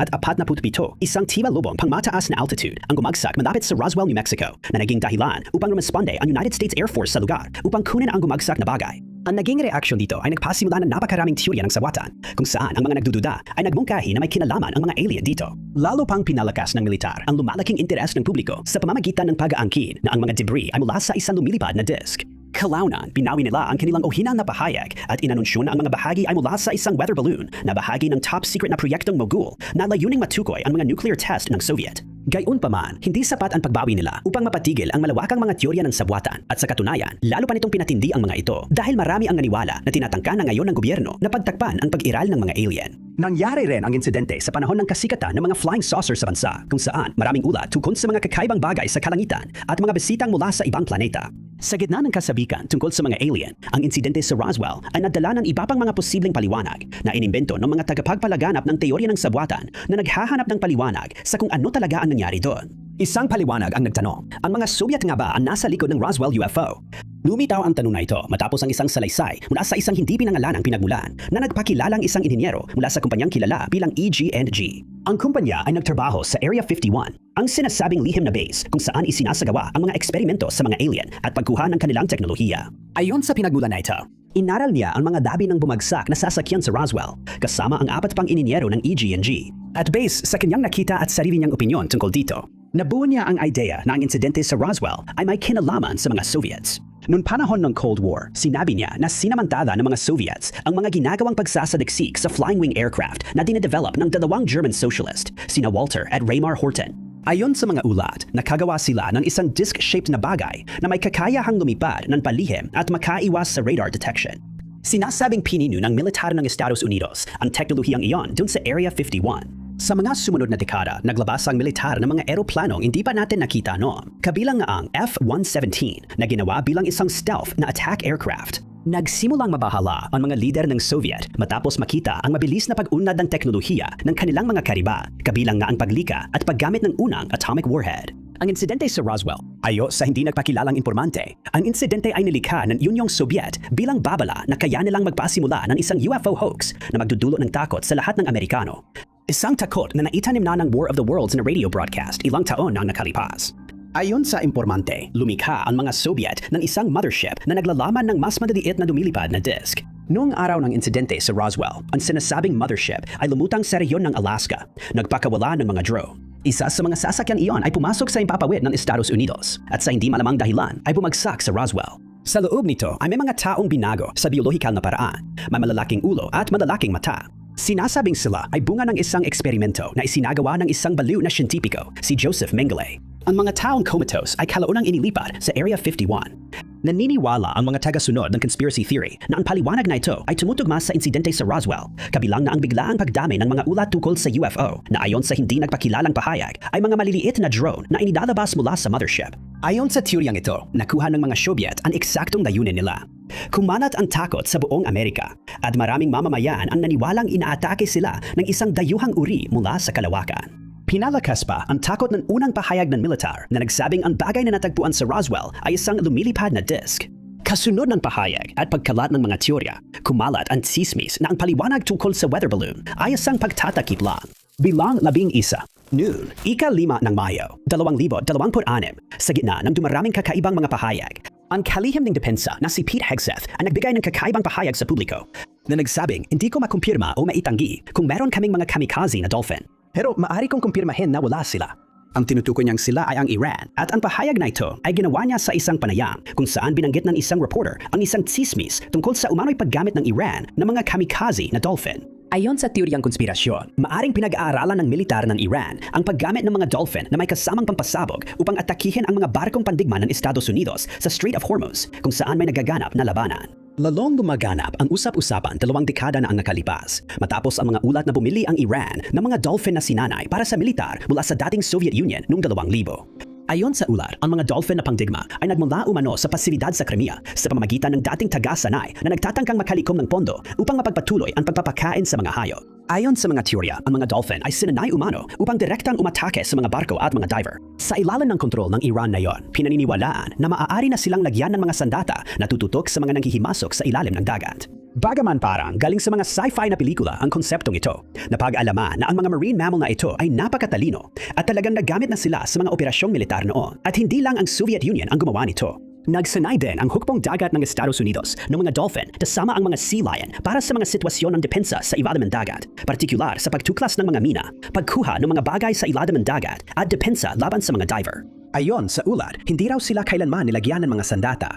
isang tibalubong pangmataas na altitude ang gumagsak malapit sa Roswell, New Mexico na naging dahilan upang rumisponde ang United States Air Force sa lugar upang kunin ang gumagsak na bagay. Ang naging reaksyon dito ay nagpasimula ng napakaraming teorya ng sabuatan kung saan ang mga nagdududa ay nagmungkahi na may kinalaman ang mga alien dito. Lalo pang pinalakas ng militar ang lumalaking interes ng publiko sa pamamagitan ng pag-aangkin na ang mga debris ay mula sa isang lumilipad na disk. Kalaunan, binawi nila ang kanilang ohinang na pahayag at inanunsyo na ang mga bahagi ay mula sa isang weather balloon na bahagi ng top secret na proyektong Mogul na layuning matukoy ang mga nuclear test ng Soviet. Gayunpaman, hindi sapat ang pagbawi nila upang mapatigil ang malawakang mga teorya ng sabuatan at sa katunayan, lalo pa nitong pinatindi ang mga ito dahil marami ang naniwala na tinatangka na ngayon ng gobyerno na pagtakpan ang pag-iral ng mga alien. Nangyari rin ang insidente sa panahon ng kasikatan ng mga flying saucer sa bansa kung saan maraming ulat tungkol sa mga kakaibang bagay sa kalangitan at mga bisitang mula sa ibang planeta. Sa gitna ng kasabikan tungkol sa mga alien, ang insidente sa Roswell ay nadala ng iba pang mga posibleng paliwanag na inimbento ng mga tagapagpalaganap ng teorya ng sabuatan na naghahanap ng paliwanag sa kung ano talaga ang nangyari doon. Isang paliwanag ang nagtanong, ang mga Soviet nga ba ang nasa likod ng Roswell UFO? Lumitaw ang tanong na ito matapos ang isang salaysay mula sa isang hindi pinangalanang pinagmulan na nagpakilalang isang inhinyero mula sa kumpanyang kilala bilang EG&G. Ang kumpanya ay nagtrabaho sa Area 51, ang sinasabing lihim na base kung saan isinasagawa ang mga eksperimento sa mga alien at pagkuha ng kanilang teknolohiya. Ayon sa pinagmulan na ito, inaral niya ang mga dabi ng bumagsak na sasakyan sa Roswell kasama ang 4 pang ininyero ng EG&G. At base sa kanyang nakita at sarili niyang opinyon tungkol dito, nabuo niya ang idea na ang insidente sa Roswell ay may kinalaman sa mga Soviets. Noong panahon ng Cold War, sinabi niya na sinamantala ng mga Soviets ang mga ginagawang pagsasaliksik sa flying wing aircraft na dinedevelop ng 2 German socialist, sina Walter at Raymar Horten. Ayon sa mga ulat, nakagawa sila ng isang disc-shaped na bagay na may kakayahang lumipad ng palihim at makaiwas sa radar detection. Sinasabing pinino ng militar ng Estados Unidos ang teknolohiyang iyon dun sa Area 51. Sa mga sumunod na dekada, naglabas ang militar ng mga eroplanong hindi pa natin nakita noon, kabilang nga ang F-117 na ginawa bilang isang stealth na attack aircraft. Nagsimulang mabahala ang mga lider ng Soviet matapos makita ang mabilis na pag-unlad ng teknolohiya ng kanilang mga kariba, kabilang nga ang paglika at paggamit ng unang atomic warhead. Ang insidente sa Roswell, ayo sa hindi nagpakilalang impormante, ang insidente ay nilikha ng Unyong Soviet bilang babala na kaya nilang magpasimula ng isang UFO hoax na magdudulot ng takot sa lahat ng Amerikano. Isang takot na naitanim na ng War of the Worlds na radio broadcast ilang taon nang nakalipas. Ayon sa impormante, lumikha ang mga Soviet ng isang mothership na naglalaman ng mas madaliit na lumilipad na disk. Noong araw ng insidente sa Roswell, ang sinasabing mothership ay lumutang sa rehiyon ng Alaska, nagpakawala ng mga drone. Isa sa mga sasakyan iyon ay pumasok sa impapawid ng Estados Unidos at sa hindi malamang dahilan ay bumagsak sa Roswell. Sa loob nito ay may mga taong binago sa biolohikal na paraan, may malalaking ulo at malalaking mata. Sinasabing sila ay bunga ng isang eksperimento na isinagawa ng isang baliw na siyentipiko, si Joseph Mengele. Ang mga taong comatose ay kalaunang inilipad sa Area 51. Naniniwala ang mga taga-sunod ng conspiracy theory na ang paliwanag na ito ay tumutugma sa insidente sa Roswell, kabilang na ang biglaang pagdami ng mga ulat tungkol sa UFO na ayon sa hindi nagpakilalang pahayag ay mga maliliit na drone na inidalabas mula sa mothership. Ayon sa teoryang ito, nakuha ng mga Soviet ang eksaktong layunin nila. Kumalat ang takot sa buong Amerika at maraming mamamayan ang naniwalang inaatake sila ng isang dayuhang uri mula sa kalawakan. Pinalakas pa ang takot ng unang pahayag ng militar na nagsabing ang bagay na natagpuan sa Roswell ay isang lumilipad na disk. Kasunod ng pahayag at pagkalat ng mga teorya, kumalat ang tsismis na ang paliwanag tungkol sa weather balloon ay isang pagtatakip lang. Bilang 11, noon, ika-5 ng Mayo, 2026, sa gitna ng dumaraming kakaibang mga pahayag, ang kalihim ng depensa na si Pete Hegseth ang nagbigay ng kakaibang pahayag sa publiko na nagsabing hindi ko makumpirma o maitanggi kung meron kaming mga kamikaze na dolphin. Pero maaari kong kumpirmahin na wala sila. Ang tinutukoy niyang sila ay ang Iran at ang pahayag na ito ay ginawa niya sa isang panayam kung saan binanggit ng isang reporter ang isang tsismis tungkol sa umano'y paggamit ng Iran ng mga kamikaze na dolphin. Ayon sa teoryang konspirasyon, maaring pinag-aaralan ng militar ng Iran ang paggamit ng mga dolphin na may kasamang pampasabog upang atakihin ang mga barkong pandigma ng Estados Unidos sa Strait of Hormuz kung saan may nagaganap na labanan. Lalong lumaganap ang usap-usapan 2 dekada na ang nakalipas matapos ang mga ulat na bumili ang Iran ng mga dolphin na sinanay para sa militar mula sa dating Soviet Union noong 2000. Ayon sa ulat, ang mga dolphin na pangdigma ay nagmula umano sa pasilidad sa Crimea sa pamamagitan ng dating taga-sanay na nagtatangkang makalikom ng pondo upang mapagpatuloy ang pagpapakain sa mga hayop. Ayon sa mga teorya, ang mga dolphin ay sinanay umano upang direktang umatake sa mga barko at mga diver. Sa ilalim ng kontrol ng Iran na yon, pinaniniwalaan na maaari na silang lagyan ng mga sandata na tututok sa mga nanghihimasok sa ilalim ng dagat. Bagaman parang galing sa mga sci-fi na pelikula ang konseptong ito, napag-alaman na ang mga marine mammal na ito ay napakatalino at talagang nagamit na sila sa mga operasyong militar noon at hindi lang ang Soviet Union ang gumawa nito. Nagsanay din ang hukbong dagat ng Estados Unidos ng mga dolphin kasama ang mga sea lion para sa mga sitwasyon ng depensa sa ilalim ng dagat, partikular sa pagtuklas ng mga mina, pagkuha ng mga bagay sa ilalim ng dagat at depensa laban sa mga diver. Ayon sa ulat, hindi raw sila kailanman nilagyan ng mga sandata.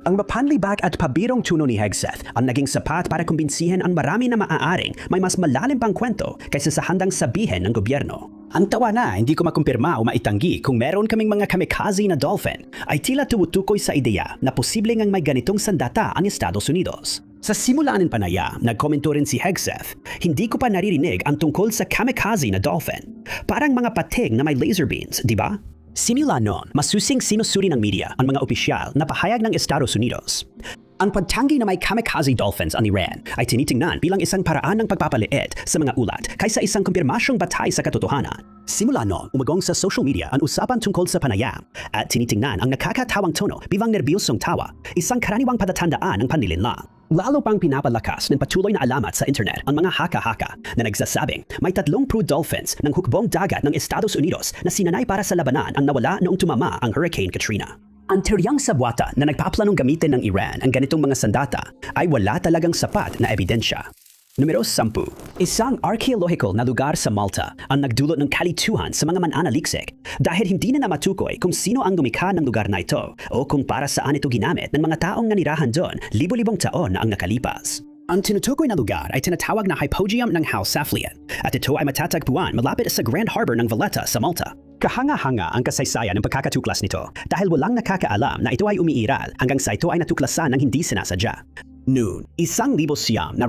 Ang mapanlibak at pabirong tuno ni Hegseth ang naging sapat para kumbinsihin ang marami na maaaring may mas malalim pang kwento kaysa sa handang sabihin ng gobyerno. Ang tawa na hindi ko makumpirma o maitanggi kung meron kaming mga kamikaze na dolphin ay tila tumutukoy sa ideya na posible ngang may ganitong sandata ang Estados Unidos. Sa simula ng panayam, nagkomento rin si Hegseth, hindi ko pa naririnig ang tungkol sa kamikaze na dolphin. Parang mga pating na may laser beams, di ba? Simula noon, masusing sinusuri ng media ang mga opisyal na pahayag ng Estados Unidos. Ang pagtanggi na may kamikaze dolphins ang Iran ay tinitingnan bilang isang paraan ng pagpapaliit sa mga ulat kaysa isang kumpirmasyong batay sa katotohanan. Simula noon, umagong sa social media ang usapan tungkol sa panayam at tinitingnan ang nakakatawang tono bilang nerbyosong tawa, isang karaniwang patatandaan ng panlilinlang. Lalo pang pinapalakas ng patuloy na alamat sa internet ang mga haka-haka na nagsasabing may 3 crude dolphins ng hukbong dagat ng Estados Unidos na sinanay para sa labanan ang nawala noong tumama ang Hurricane Katrina. Ang teoryang sabwata na nagpaplanong gamitin ng Iran ang ganitong mga sandata ay wala talagang sapat na ebidensya. Numero 10. Isang archaeological na lugar sa Malta ang nagdulot ng kalituhan sa mga mananaliksik dahil hindi na matukoy kung sino ang lumikha ng lugar na ito o kung para saan ito ginamit ng mga taong nanirahan doon libo-libong taon na ang nakalipas. Ang tinutukoy na lugar ay tinatawag na Hypogeum ng Houssaphlian at ito ay matatagpuan malapit sa Grand Harbor ng Valletta sa Malta. Kahanga-hanga ang kasaysayan ng pagkakatuklas nito dahil walang nakakaalam na ito ay umiiral hanggang sa ito ay natuklasan ng hindi sinasadya. Noon, 1,902,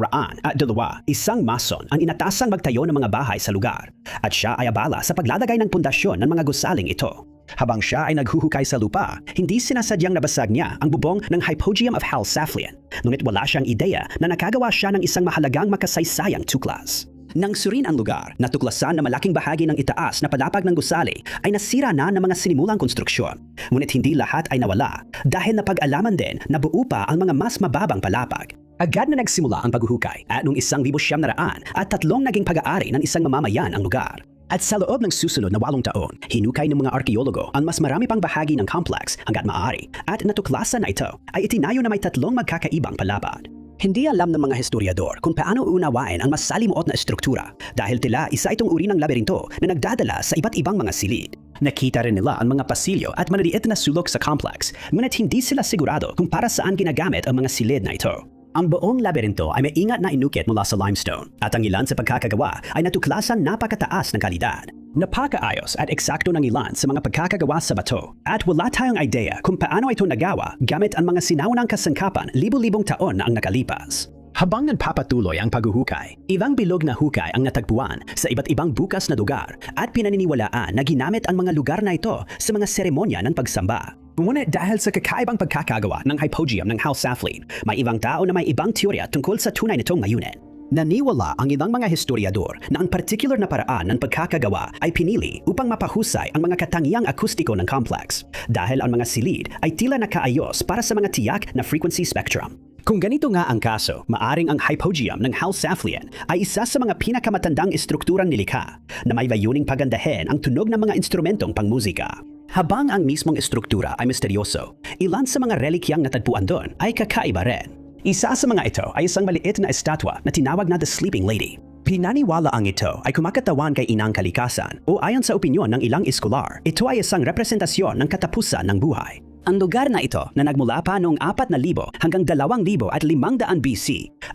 isang mason ang inatasang magtayo ng mga bahay sa lugar at siya ay abala sa paglalagay ng pundasyon ng mga gusaling ito. Habang siya ay naghuhukay sa lupa, hindi sinasadyang nabasag niya ang bubong ng Hypogeum of Houssaphlian, ngunit wala siyang ideya na nakagawa siya ng isang mahalagang makasaysayang tuklas. Nang surin ang lugar, natuklasan na malaking bahagi ng itaas na palapag ng gusali ay nasira na ng mga sinimulang konstruksyon. Ngunit hindi lahat ay nawala dahil napag-alaman din na buo pa ang mga mas mababang palapag. Agad na nagsimula ang paghuhukay at noong 1903 at tatlong naging pag-aari ng isang mamamayan ang lugar. At sa loob ng susunod na 8 taon, hinukay ng mga arkeologo ang mas marami pang bahagi ng complex hanggat maaari at natuklasan na ito ay itinayo na may tatlong magkakaibang palapad. Hindi alam ng mga historiador kung paano uunawain ang mas salimuot na estruktura dahil tila isa itong uri ng laberinto na nagdadala sa iba't ibang mga silid. Nakita rin nila ang mga pasilyo at maliliit na sulok sa complex, ngunit hindi sila sigurado kung para saan ginagamit ang mga silid na ito. Ang buong laberinto ay may ingat na inukit mula sa limestone at ang ilan sa pagkakagawa ay natuklasan napakataas ng kalidad. Napakaayos at eksakto ng ilan sa mga pagkakagawa sa bato at wala tayong idea kung paano ito nagawa gamit ang mga sinaunang kasangkapan libo-libong taon na ang nakalipas. Habang nagpapatuloy ang paghuhukay, ibang bilog na hukay ang natagpuan sa iba't ibang bukas na lugar at pinaniniwalaan na ginamit ang mga lugar na ito sa mga seremonya ng pagsamba. Ngunit dahil sa kakaibang pagkakagawa ng hypogeum ng House Saflied, may ibang tao na may ibang teorya tungkol sa tunay nitong layunin. Naniwala ang ilang mga historiador na ang particular na paraan ng pagkakagawa ay pinili upang mapahusay ang mga katangiang akustiko ng complex dahil ang mga silid ay tila nakaayos para sa mga tiyak na frequency spectrum. Kung ganito nga ang kaso, maaring ang hypogeum ng House Saflied ay isa sa mga pinakamatandang estrukturang nilikha na may layuning pagandahin ang tunog ng mga instrumentong pangmusika. Habang ang mismong estruktura ay misteryoso, ilan sa mga relikyang natagpuan doon ay kakaiba rin. Isa sa mga ito ay isang maliit na estatwa na tinawag na The Sleeping Lady. Pinaniwala ang ito ay kumakatawan kay inang kalikasan o ayon sa opinyon ng ilang eskolar, ito ay isang representasyon ng katapusan ng buhay. Ang lugar na ito na nagmula pa noong 4,000 hanggang 2,500 BC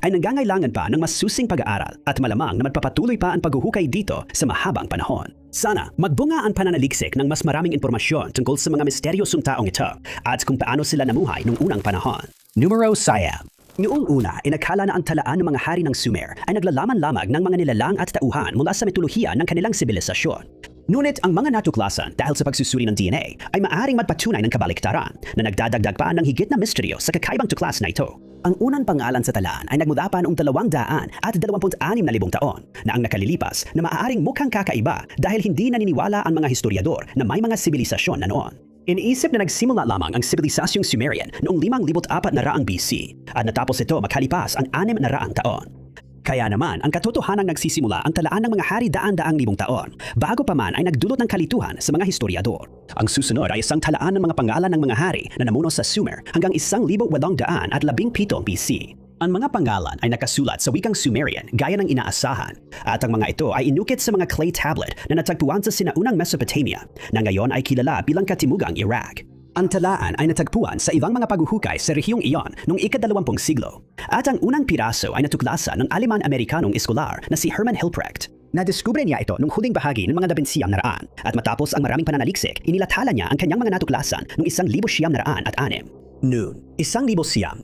ay nangangailangan pa ng mas susing pag-aaral at malamang na magpapatuloy pa ang paghuhukay dito sa mahabang panahon. Sana magbunga ang pananaliksik ng mas maraming impormasyon tungkol sa mga misteryosong taong ito at kung paano sila namuhay noong unang panahon. Numero 5. Noong una, inakala na ang talaan ng mga hari ng Sumer ay naglalaman-lamag ng mga nilalang at tauhan mula sa mitolohiya ng kanilang sibilisasyon. Ngunit ang mga natuklasan dahil sa pagsusuri ng DNA ay maaring magpatunay ng kabaliktaran na nagdadagdag pa ng higit na misteryo sa kakaibang tuklas na ito. Ang unang pangalan sa talaan ay nagmula pa noong 226,000 taon na ang nakalilipas na maaaring mukhang kakaiba dahil hindi naniniwala ang mga historiador na may mga sibilisasyon na noon. Iniisip na nagsimula lamang ang sibilisasyong Sumerian noong 5,400 BC at natapos ito makalipas ang 600 taon. Kaya naman, ang katotohanan nagsisimula ang talaan ng mga hari daan-daang libong taon bago pa man ay nagdulot ng kalituhan sa mga historiador. Ang susunod ay isang talaan ng mga pangalan ng mga hari na namuno sa Sumer hanggang 1,817 BC. Ang mga pangalan ay nakasulat sa wikang Sumerian gaya ng inaasahan at ang mga ito ay inukit sa mga clay tablet na natagpuan sa sinaunang Mesopotamia na ngayon ay kilala bilang Katimugang Iraq. Ang talaan ay natagpuan sa ibang mga paghuhukay sa rehiyong iyon noong ika-20 siglo at ang unang piraso ay natuklasan ng Aleman-Amerikanong eskolar na si Hermann Hilprecht. Nadiskubre niya ito noong huling bahagi ng mga 1900 at matapos ang maraming pananaliksik, inilathala niya ang kanyang mga natuklasan noong 1906. Noon, 1911,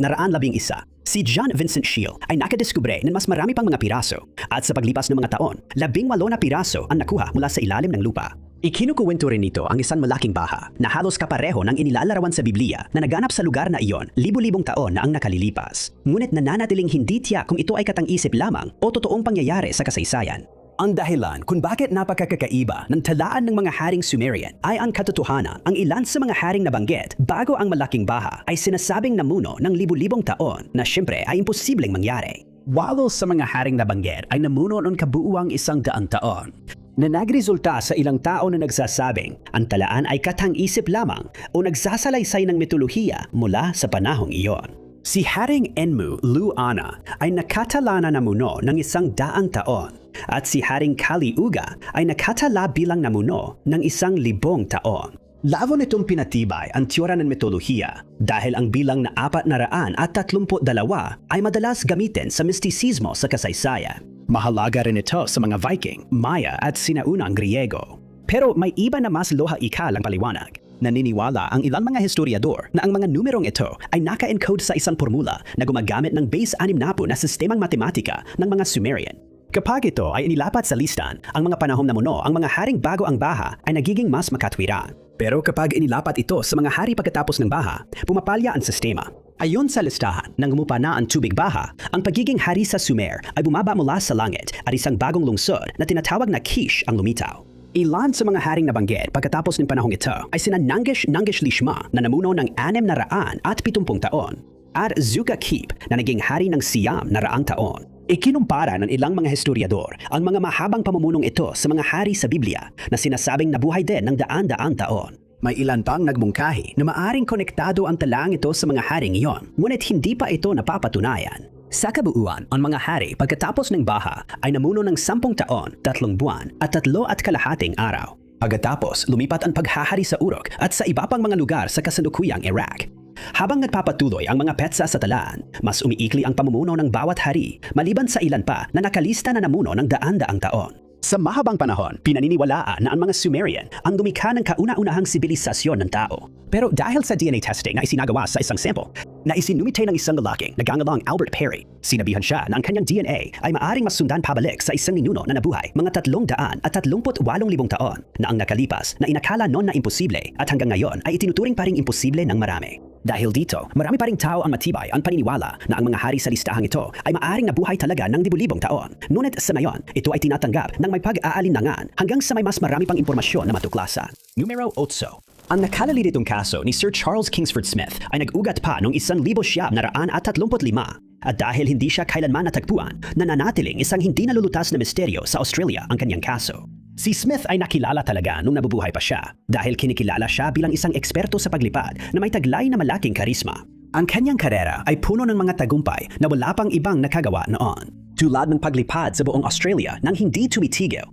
si John Vincent Scheele ay nakadiskubre ng mas marami pang mga piraso at sa paglipas ng mga taon, 18 na piraso ang nakuha mula sa ilalim ng lupa. Ikinukuwento rin nito ang isang malaking baha na halos kapareho ng inilalarawan sa Biblia na naganap sa lugar na iyon libo-libong taon na ang nakalilipas. Ngunit nananatiling hindi tiyak kung ito ay katang-isip lamang o totoong pangyayari sa kasaysayan. Ang dahilan kung bakit napakakaiba ng talaan ng mga haring Sumerian ay ang katotohanan ang ilan sa mga haring nabanggit bago ang malaking baha ay sinasabing namuno ng libo-libong taon na siyempre ay imposibleng mangyari. 8 sa mga haring nabanggit ay namuno noong kabuuang 100 taon na nagresulta sa ilang tao na nagsasabing ang talaan ay katang-isip lamang o nagsasalaysay ng mitolohiya mula sa panahong iyon. Si Haring Enmu Luana ay nakatala na namuno ng 100 taon at si Haring Kaliuga ay nakatala bilang namuno ng 1,000 taon. Labo nitong pinatibay ang teorya ng mitolohiya dahil ang bilang na 432 ay madalas gamitin sa mistisismo sa kasaysayan. Mahalaga rin ito sa mga Viking, Maya at sinaunang Griego. Pero may iba na mas loha-ikalang paliwanag. Naniniwala ang ilang mga historiador na ang mga numerong ito ay naka-encode sa isang formula na gumagamit ng base 60 na sistemang matematika ng mga Sumerian. Kapag ito ay inilapat sa listan, ang mga panahong namuno ang mga haring bago ang baha ay nagiging mas makatwiran. Pero kapag inilapat ito sa mga hari pagkatapos ng baha, pumapalya ang sistema. Ayon sa listahan, nang umupa na ang tubig baha, ang pagiging hari sa Sumer ay bumaba mula sa langit at isang bagong lungsod na tinatawag na Kish ang lumitaw. Ilan sa mga haring nabanggit pagkatapos ng panahong ito ay sina Nangish Lishma na namuno ng 670 taon. at Zuka Keep na naging hari ng Siam na raang taon. Ikinumpara ng ilang mga historiador ang mga mahabang pamumunong ito sa mga hari sa Biblia na sinasabing nabuhay din ng daan-daang taon. May ilan pang nagmungkahi na maaring konektado ang talaang ito sa mga haring iyon, ngunit hindi pa ito napapatunayan. Sa kabuuan, ang mga hari pagkatapos ng baha ay namuno ng 10 taon, 3 buwan at 3.5 araw. Pagkatapos, lumipat ang paghahari sa Uruk at sa iba pang mga lugar sa kasalukuyang Iraq. Habang nagpapatuloy ang mga petsa sa talaan, mas umiikli ang pamumuno ng bawat hari, maliban sa ilan pa na nakalista na namuno ng daan-daang taon. Sa mahabang panahon, pinaniniwalaan na ang mga Sumerian ang lumikha ng kauna-unahang sibilisasyon ng tao. Pero dahil sa DNA testing na isinagawa sa isang sample, na isinumite ng isang lalaking nagangalang Albert Perry, sinabihan siya na ang kanyang DNA ay maaring masundan pabalik sa isang ninuno na nabuhay mga 338,000 taon na ang nakalipas na inakala noon na imposible at hanggang ngayon ay itinuturing pa ring imposible ng marami. Dahil dito, marami pa ring tao ang matibay ang paniniwala na ang mga hari sa listahang ito ay maaring nabuhay talaga ng libu-libong taon. Ngunit sa ngayon, ito ay tinatanggap ng may pag-aalinlangan hanggang sa may mas marami pang impormasyon na matuklasan. Numero 8. Ang nakalalilitong kaso ni Sir Charles Kingsford Smith ay nag-ugat pa noong 1935 at dahil hindi siya kailanman natagpuan, nananatiling isang hindi nalulutas na misteryo sa Australia ang kanyang kaso. Si Smith ay nakilala talaga nung nabubuhay pa siya dahil kinikilala siya bilang isang eksperto sa paglipad na may taglay na malaking karisma. Ang kanyang karera ay puno ng mga tagumpay na wala pang ibang nakagawa noon. Tulad ng paglipad sa buong Australia nang hindi tumitigil.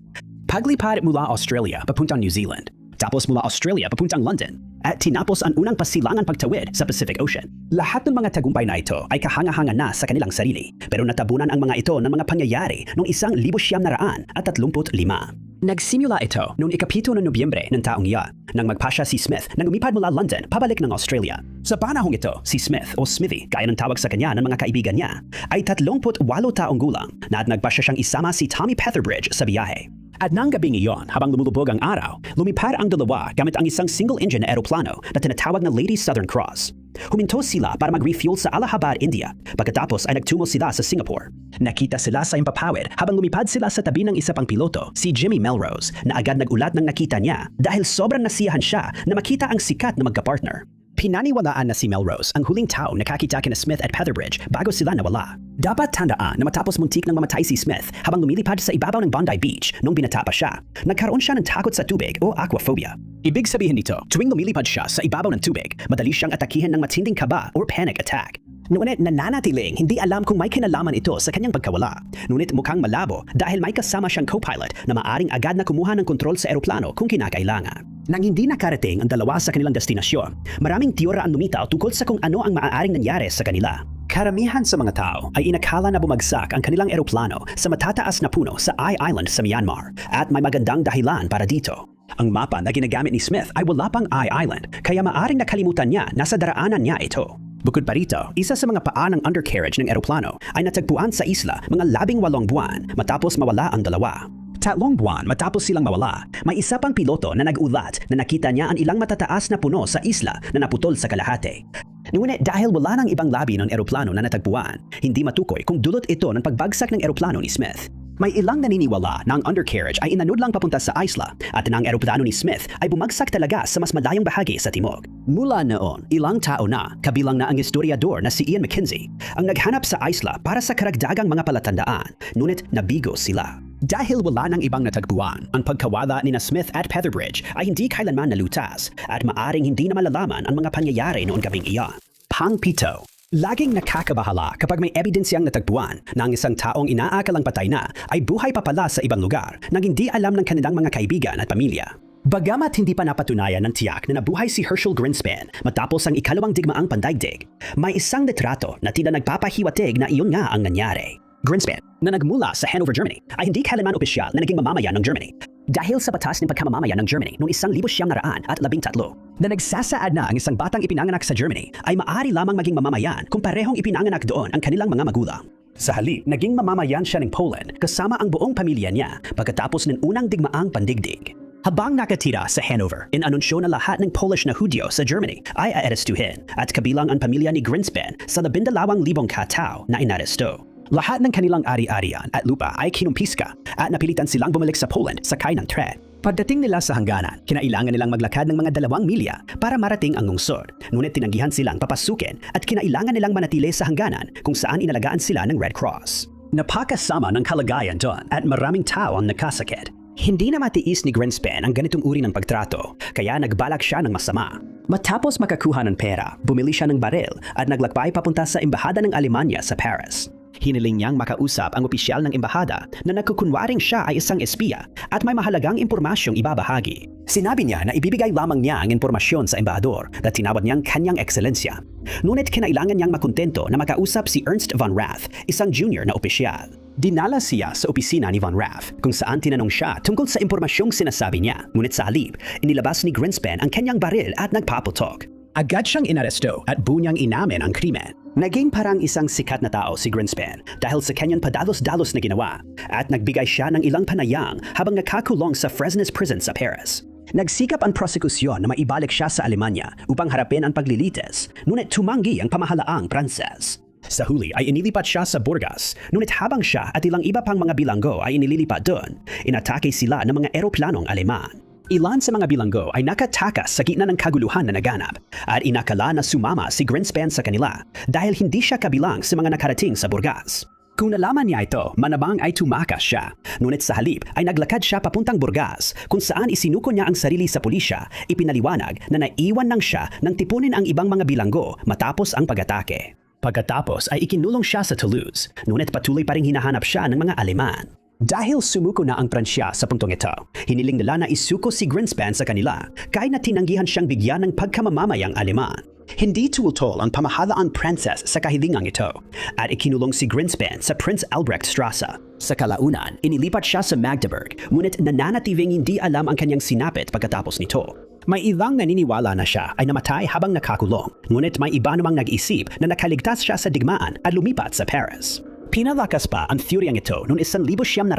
Paglipad mula Australia papuntang New Zealand. Tapos mula Australia papuntang London at tinapos ang unang pasilangan pagtawid sa Pacific Ocean. Lahat ng mga tagumpay na ito ay kahanga-hanga na sa kanilang sarili pero natabunan ang mga ito ng mga pangyayari noong 1935. Nagsimula ito noong 7 ng Nobyembre ng taong iyon nang magpasya si Smith na lumipad mula London pabalik ng Australia. Sa panahong ito, si Smith o Smithy, gaya ng tawag sa kanya ng mga kaibigan niya, ay 38 taong gulang na at nagpasya siyang isama si Tommy Petherbridge sa biyahe. At nang gabing iyon, habang lumulubog ang araw, lumipad ang dalawa gamit ang isang single-engine na eroplano na tinatawag na Lady Southern Cross. Huminto sila para mag-refuel sa Allahabad, India. Pagkatapos ay nagtungo sila sa Singapore. Nakita sila sa impapawid habang lumipad sila sa tabi ng isa pang piloto, si Jimmy Melrose, na agad nagulat nang nakita niya dahil sobrang nasiyahan siya na makita ang sikat na magka-partner. Pinaniwalaan na si Melrose ang huling tao nakakita kina Smith at Petherbridge bago sila nawala. Dapat tandaan na matapos muntik nang mamatay si Smith habang lumilipad sa ibabaw ng Bondi Beach nung binata pa siya, nagkaroon siya ng takot sa tubig o aquaphobia. Ibig sabihin nito, tuwing lumilipad siya sa ibabaw ng tubig, madali siyang atakihin ng matinding kaba or panic attack. Ngunit nananatiling hindi alam kung may kinalaman ito sa kanyang pagkawala. Ngunit mukhang malabo dahil may kasama siyang co-pilot na maaring agad na kumuha ng kontrol sa eroplano kung kinakailangan. Nang hindi nakarating ang dalawa sa kanilang destinasyon, maraming teorya ang lumitaw tungkol sa kung ano ang maaaring nangyari sa kanila. Karamihan sa mga tao ay inakala na bumagsak ang kanilang eroplano sa matataas na puno sa Ai Island sa Myanmar at may magandang dahilan para dito. Ang mapa na ginagamit ni Smith ay wala pang Ai Island kaya maaring nakalimutan niya na sa daraanan niya ito. Bukod pa rito, isa sa mga paa ng undercarriage ng eroplano ay natagpuan sa isla mga 18 buwan matapos mawala ang dalawa. 3 buwan matapos silang mawala, may isa pang piloto na nag-ulat na nakita niya ang ilang matataas na puno sa isla na naputol sa kalahati. Ngunit dahil wala nang ibang labi ng eroplano na natagpuan, hindi matukoy kung dulot ito ng pagbagsak ng eroplano ni Smith. May ilang naniniwala na ang undercarriage ay inanud lang papunta sa isla at na ang eroplano ni Smith ay bumagsak talaga sa mas malayong bahagi sa timog. Mula noon, ilang tao na, kabilang na ang historiador na si Ian McKenzie, ang naghanap sa isla para sa karagdagang mga palatandaan, ngunit nabigo sila. Dahil wala nang ibang natagpuan, ang pagkawala ni na Smith at Petherbridge ay hindi kailanman nalutas at maaring hindi na malalaman ang mga pangyayari noong gabing iyon. Pang-7. Laging nakakabahala kapag may ebidensyang natagpuan na ang isang taong inaakalang patay na ay buhay pa pala sa ibang lugar nang hindi alam ng kanilang mga kaibigan at pamilya. Bagamat hindi pa napatunayan ng tiyak na nabuhay si Herschel Greenspan matapos ang ikalawang digmaang pandaigdig, may isang litrato na tila nagpapahiwatig na iyon nga ang nangyari. Greenspan, na nagmula sa Hanover, Germany, ay hindi kailanman opisyal na naging mamamayan ng Germany. Dahil sa batas ng pagkamamamayan ng Germany noong 1913 na nagsasaad na ang isang batang ipinanganak sa Germany ay maaari lamang maging mamamayan kung parehong ipinanganak doon ang kanilang mga magulang. Sa halip, naging mamamayan siya ng Poland kasama ang buong pamilya niya pagkatapos ng unang digmaang pandigdig. Habang nakatira sa Hanover, inanunsyo na lahat ng Polish na Hudyo sa Germany ay aarestuhin at kabilang ang pamilya ni Greenspan sa 12,000 katao na inaresto. Lahat ng kanilang ari-arian at lupa ay kinumpiska at napilitan silang bumalik sa Poland sakay ng tren. Pagdating nila sa hangganan, kinailangan nilang maglakad ng mga 2 milya para marating ang lungsod. Ngunit tinanggihan silang papasukin at kinailangan nilang manatili sa hangganan kung saan inalagaan sila ng Red Cross. Napakasama ng kalagayan doon at maraming tao ang nakasakit. Hindi na matiis ni Greenspan ang ganitong uri ng pagtrato, kaya nagbalak siya ng masama. Matapos makakuha ng pera, bumili siya ng baril at naglakbay papunta sa embahada ng Alemanya sa Paris. Hiniling niyang makausap ang opisyal ng embahada na nagkukunwaring siya ay isang espiya at may mahalagang impormasyong ibabahagi. Sinabi niya na ibibigay lamang niya ang impormasyon sa embahador na tinawag niyang kanyang ekselensya. Ngunit kinailangan niyang makontento na makausap si Ernst von Rath, isang junior na opisyal. Dinala siya sa opisina ni Von Rath kung saan tinanong siya tungkol sa impormasyong sinasabi niya. Ngunit sa halip, inilabas ni Greenspan ang kanyang baril at nagpaputok. Agad siyang inaresto at buo niyang inamin ang krimen. Naging parang isang sikat na tao si Greenspan dahil sa kanyang padalos-dalos na ginawa at nagbigay siya ng ilang panayang habang nakakulong sa Fresnes Prison sa Paris. Nagsikap ang prosekusyon na maibalik siya sa Alemanya upang harapin ang paglilitis, ngunit tumanggi ang pamahalaang Pranses. Sa huli ay inilipat siya sa Burgas, ngunit habang siya at ilang iba pang mga bilanggo ay inililipat doon, inatake sila ng mga eroplanong Aleman. Ilan sa mga bilanggo ay nakatakas sa gitna ng kaguluhan na naganap at inakala na sumama si Greenspan sa kanila dahil hindi siya kabilang sa mga nakarating sa Burgas. Kung nalaman niya ito, manabang ay tumakas siya. Ngunit sa halip ay naglakad siya papuntang Burgas kung saan isinuko niya ang sarili sa pulisya, ipinaliwanag na naiwan lang siya nang tipunin ang ibang mga bilanggo matapos ang pag-atake. Pagkatapos ay ikinulong siya sa Toulouse, ngunit patuloy pa ring hinahanap siya ng mga Aleman. Dahil sumuko na ang Pransya sa puntong ito, hiniling nila na isuko si Greenspan sa kanila, kahit na tinanggihan siyang bigyan ng pagkamamamayang Aleman. Hindi tuwaltol ang pamahalaang Pranses sa kahilingang ito, at ikinulong si Greenspan sa Prince Albrecht Strasse. Sa kalaunan, inilipat siya sa Magdeburg, ngunit nananatiling hindi alam ang kanyang sinapit pagkatapos nito. May ilang naniniwala na siya ay namatay habang nakakulong, ngunit may iba namang nag-isip na nakaligtas siya sa digmaan at lumipat sa Paris. Pinalakas pa ang teoryang ito noong 1946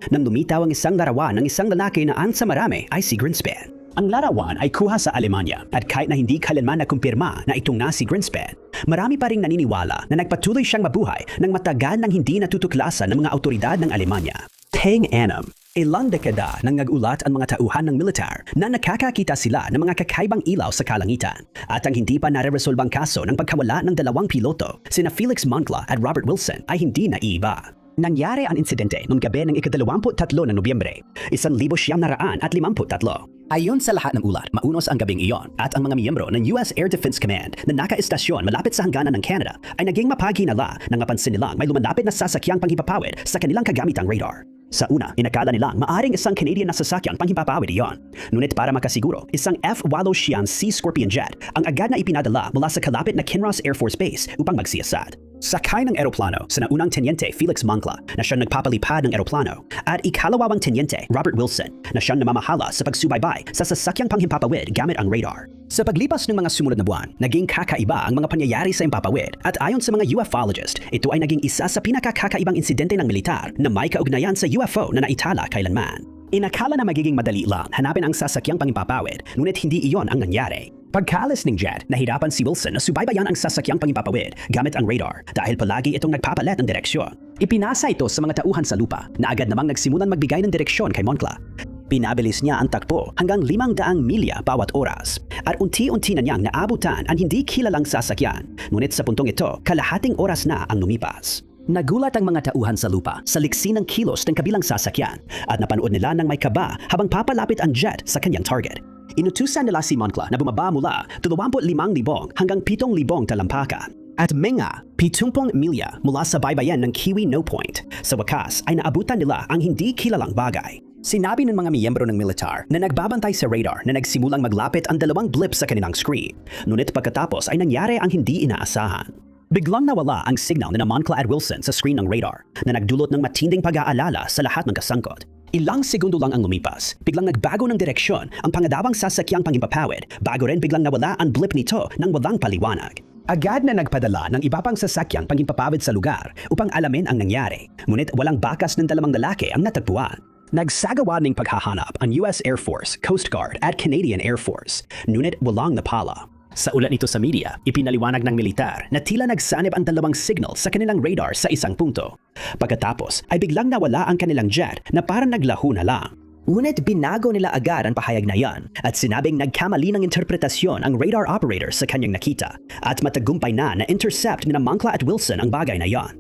nang lumitaw ang isang larawan ng isang lalaki na ang sa marami ay si Greenspan. Ang larawan ay kuha sa Alemanya at kahit na hindi kailanman nakumpirma na itong na si Greenspan, marami pa ring naniniwala na nagpatuloy siyang mabuhay ng matagal nang hindi natutuklasan ng mga autoridad ng Alemanya. Teng-anim, ilang dekada nang nag-ulat ang mga tauhan ng militar na nakakakita sila ng mga kakaibang ilaw sa kalangitan at ang hindi pa nare-resolbang kaso ng pagkawala ng 2 piloto, sina Felix Moncla at Robert Wilson ay hindi naiiba. Nangyari ang insidente noong gabi ng ika-23 ng Nobyembre, 1953. Ayon sa lahat ng ulat, maunos ang gabing iyon at ang mga miyembro ng US Air Defense Command na nakaistasyon malapit sa hangganan ng Canada ay naging mapaghinala nang mapansin nilang may lumalapit na sasakyang panghipapawid sa kanilang kagamitang radar. Sa una, inakala nilang maaring isang Canadian na sasakyang panghimpapawid iyon. Ngunit para makasiguro, isang F-8C Scorpion jet ang agad na ipinadala mula sa kalapit na Kinross Air Force Base upang magsiyasat. Sakay ng eroplano sa naunang Tenyente Felix Moncla na siyang nagpapalipad ng eroplano at ikalawawang Tenyente Robert Wilson na siyang namamahala sa pagsubaybay sa sasakyang panghimpapawid gamit ang radar. Sa paglipas ng mga sumunod na buwan, naging kakaiba ang mga pangyayari sa himpapawid at ayon sa mga ufologist, ito ay naging isa sa pinakakakaibang insidente ng militar na may kaugnayan sa UFO na naitala kailanman. Inakala na magiging madali lang hanapin ang sasakyang panghimpapawid, ngunit hindi iyon ang nangyari. Pagkaalis ng jet, nahirapan si Wilson na subaybayan ang sasakyang panghimpapawid gamit ang radar dahil palagi itong nagpapalit ng direksyon. Ipinasa ito sa mga tauhan sa lupa na agad namang nagsimulan magbigay ng direksyon kay Moncla. Pinabilis niya ang takbo hanggang 500 milya bawat oras at unti-unti na niyang naabutan ang hindi kilalang sasakyan. Ngunit sa puntong ito, kalahating oras na ang lumipas. Nagulat ang mga tauhan sa lupa sa liksi ng kilos ng kabilang sasakyan at napanood nila ng may kaba habang papalapit ang jet sa kanyang target. Inutusan nila si Moncla na bumaba mula 25,000 hanggang 7,000 talampakan at mga 70 milya mula sa baybayin ng Keweenaw Point. Sa wakas ay naabutan nila ang hindi kilalang bagay. Sinabi ng mga miyembro ng militar na nagbabantay sa radar na nagsimulang maglapit ang 2 blip sa kanilang screen. Ngunit pagkatapos ay nangyari ang hindi inaasahan. Biglang nawala ang signal ni Moncla at Wilson sa screen ng radar na nagdulot ng matinding pag-aalala sa lahat ng kasangkot. Ilang segundo lang ang lumipas, biglang nagbago ng direksyon ang pangadawang sasakyang panghimpapawid bago rin biglang nawala ang blip nito ng walang paliwanag. Agad na nagpadala ng iba pang sasakyang panghimpapawid sa lugar upang alamin ang nangyari, ngunit walang bakas ng 2 lalaki ang natagpuan. Nagsagawa ng paghahanap ang US Air Force, Coast Guard at Canadian Air Force, ngunit walang napala. Sa ulat nito sa media, ipinaliwanag ng militar na tila nagsanib ang 2 signal sa kanilang radar sa isang punto. Pagkatapos ay biglang nawala ang kanilang jet na parang naglaho na lang. Ngunit binago nila agad ang pahayag na yan at sinabing nagkamali ng interpretasyon ang radar operator sa kanyang nakita at matagumpay na intercept nina Moncla at Wilson ang bagay na yan.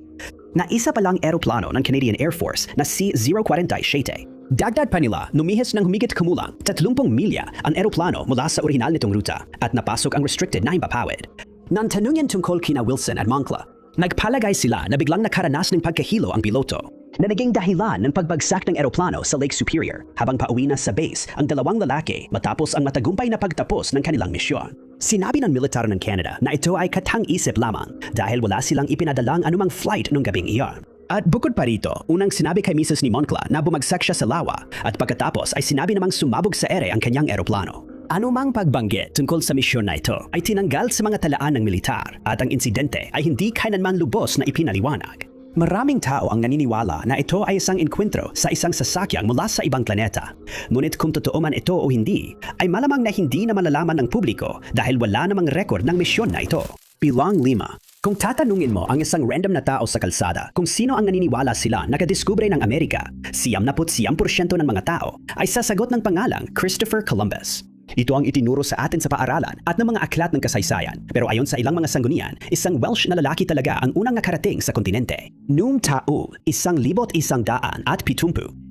Naisa pa lang eroplano ng Canadian Air Force na C-047. Dagdag pa nila, numihis ng humigit kumulang 30 milya ang eroplano mula sa orihinal nitong ruta at napasok ang restricted na himpapawid. Nang tanungin tungkol kina Wilson at Moncla, nagpalagay sila na biglang nakaranas ng pagkahilo ang piloto na naging dahilan ng pagbagsak ng eroplano sa Lake Superior habang pauwi na sa base ang dalawang lalaki matapos ang matagumpay na pagtapos ng kanilang misyon. Sinabi ng militar ng Canada na ito ay katang-isip lamang dahil wala silang ipinadalang anumang flight nung gabing iyon. At bukod pa rito, unang sinabi kay Mrs. ni Moncla na bumagsak siya sa lawa at pagkatapos ay sinabi namang sumabog sa ere ang kanyang eroplano. Anumang pagbanggit tungkol sa misyon na ito ay tinanggal sa mga talaan ng militar at ang insidente ay hindi kailanman lubos na ipinaliwanag. Maraming tao ang naniniwala na ito ay isang enkwentro sa isang sasakyang mula sa ibang planeta. Ngunit kung totoo man ito o hindi, ay malamang na hindi na malalaman ng publiko dahil wala namang record ng misyon na ito. Bilang 5. Kung tatanungin mo ang isang random na tao sa kalsada kung sino ang naniniwala sila nakadiskubre ng Amerika, 99% ng mga tao ay sasagot ng pangalang Christopher Columbus. Ito ang itinuro sa atin sa paaralan at ng mga aklat ng kasaysayan. Pero ayon sa ilang mga sanggunian, isang Welsh na lalaki talaga ang unang nakarating sa kontinente. Noong taong 1170,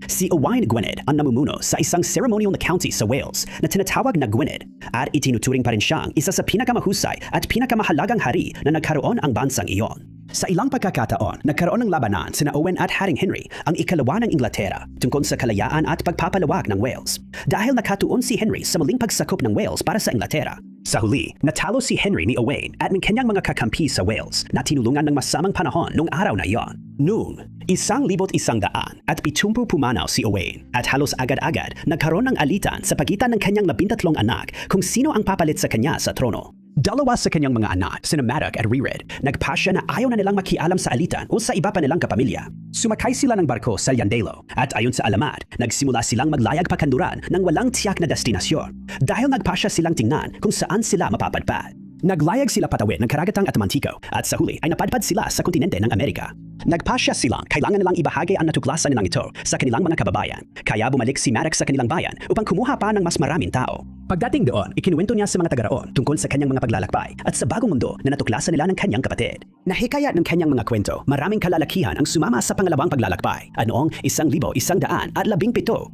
si Owain Gwynedd ang namumuno sa isang ceremonial na county sa Wales na tinatawag na Gwynedd at itinuturing pa rin siyang isa sa pinakamahusay at pinakamahalagang hari na nagkaroon ang bansang iyon. Sa ilang pagkakataon, nagkaroon ng labanan sina Owen at Haring Henry, ang ikalawa ng Inglaterra, tungkol sa kalayaan at pagpapalawag ng Wales. Dahil nakatuon si Henry sa maling pagsakop ng Wales para sa Inglaterra. Sa huli, natalo si Henry ni Owain at ng kanyang mga kakampi sa Wales na tinulungan ng masamang panahon noong araw na iyon. Noong 1170 pumanaw si Owain at halos agad-agad nagkaroon ng alitan sa pagitan ng kanyang 13 anak kung sino ang papalit sa kanya sa trono. Dalawa sa kanyang mga anak, sina Madoc at Rered, nagpasya na ayaw na nilang makialam sa alitan o sa iba pa nilang kapamilya. Sumakay sila ng barko sa Llandelo at ayon sa alamat, nagsimula silang maglayag pakanduran ng walang tiyak na destinasyon dahil nagpasya silang tingnan kung saan sila mapapadpad. Naglayag sila patawid ng karagatang Atlantico at sa huli ay napadpad sila sa kontinente ng Amerika. Nagpasya silang kailangan nilang ibahagi ang natuklasan nilang ito sa kanilang mga kababayan. Kaya bumalik si Madoc sa kanilang bayan upang kumuha pa ng mas maraming tao. Pagdating doon, ikinuwento niya sa mga taga-roon tungkol sa kanyang mga paglalakbay at sa bagong mundo na natuklasan nila ng kanyang kapatid. Nahikayat ng kanyang mga kwento, maraming kalalakihan ang sumama sa pangalawang paglalakbay. Noong 1117,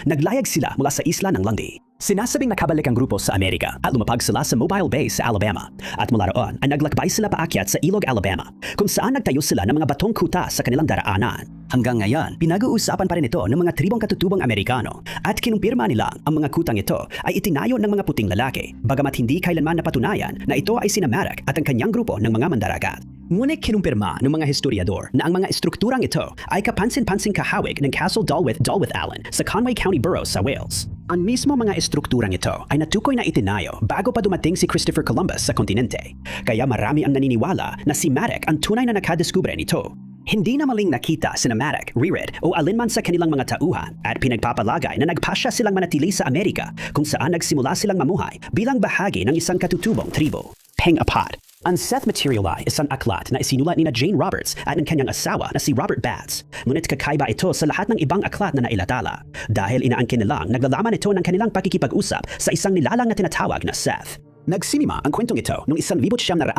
naglayag sila mula sa isla ng Lundy. Sinasabing nakabalik ang grupo sa Amerika at lumapag sila sa Mobile Bay sa Alabama. At mula roon ay naglakbay sila paakyat sa Ilog, Alabama, kung saan nagtayo sila ng mga batong kuta sa kanilang daraanan. Hanggang ngayon, pinag-uusapan pa rin ito ng mga tribong katutubong Amerikano at kinumpirma nilang ang mga kutang ito ay itinayo ng mga puting lalaki, bagamat hindi kailanman napatunayan na ito ay sina Madoc at ang kanyang grupo ng mga mandaragat. Ngunit kinumpirma ng mga historiador na ang mga estrukturang ito ay kapansin-pansing kahawig ng Castle Dalwith Allen sa Conway County Borough sa Wales. Ang mismo mga estrukturang ito ay natukoy na itinayo bago pa dumating si Christopher Columbus sa kontinente. Kaya marami ang naniniwala na si Madoc ang tunay na nakadiskubre nito. Hindi na maling nakita sina Madoc, Rered o alinman sa kanilang mga tauhan at pinagpapalagay na nagpasya silang manatili sa Amerika kung saan nagsimula silang mamuhay bilang bahagi ng isang katutubong tribo. Pang-apat. Ang Seth Material ay isang aklat na isinulat ni Jane Roberts at ng kanyang asawa na si Robert Batts. Ngunit kakaiba ito sa lahat ng ibang aklat na nailatala dahil inaangkin nilang naglalaman ito ng kanilang pakikipag-usap sa isang nilalang na tinatawag na Seth. Nagsinima ang kwentong ito noong 1963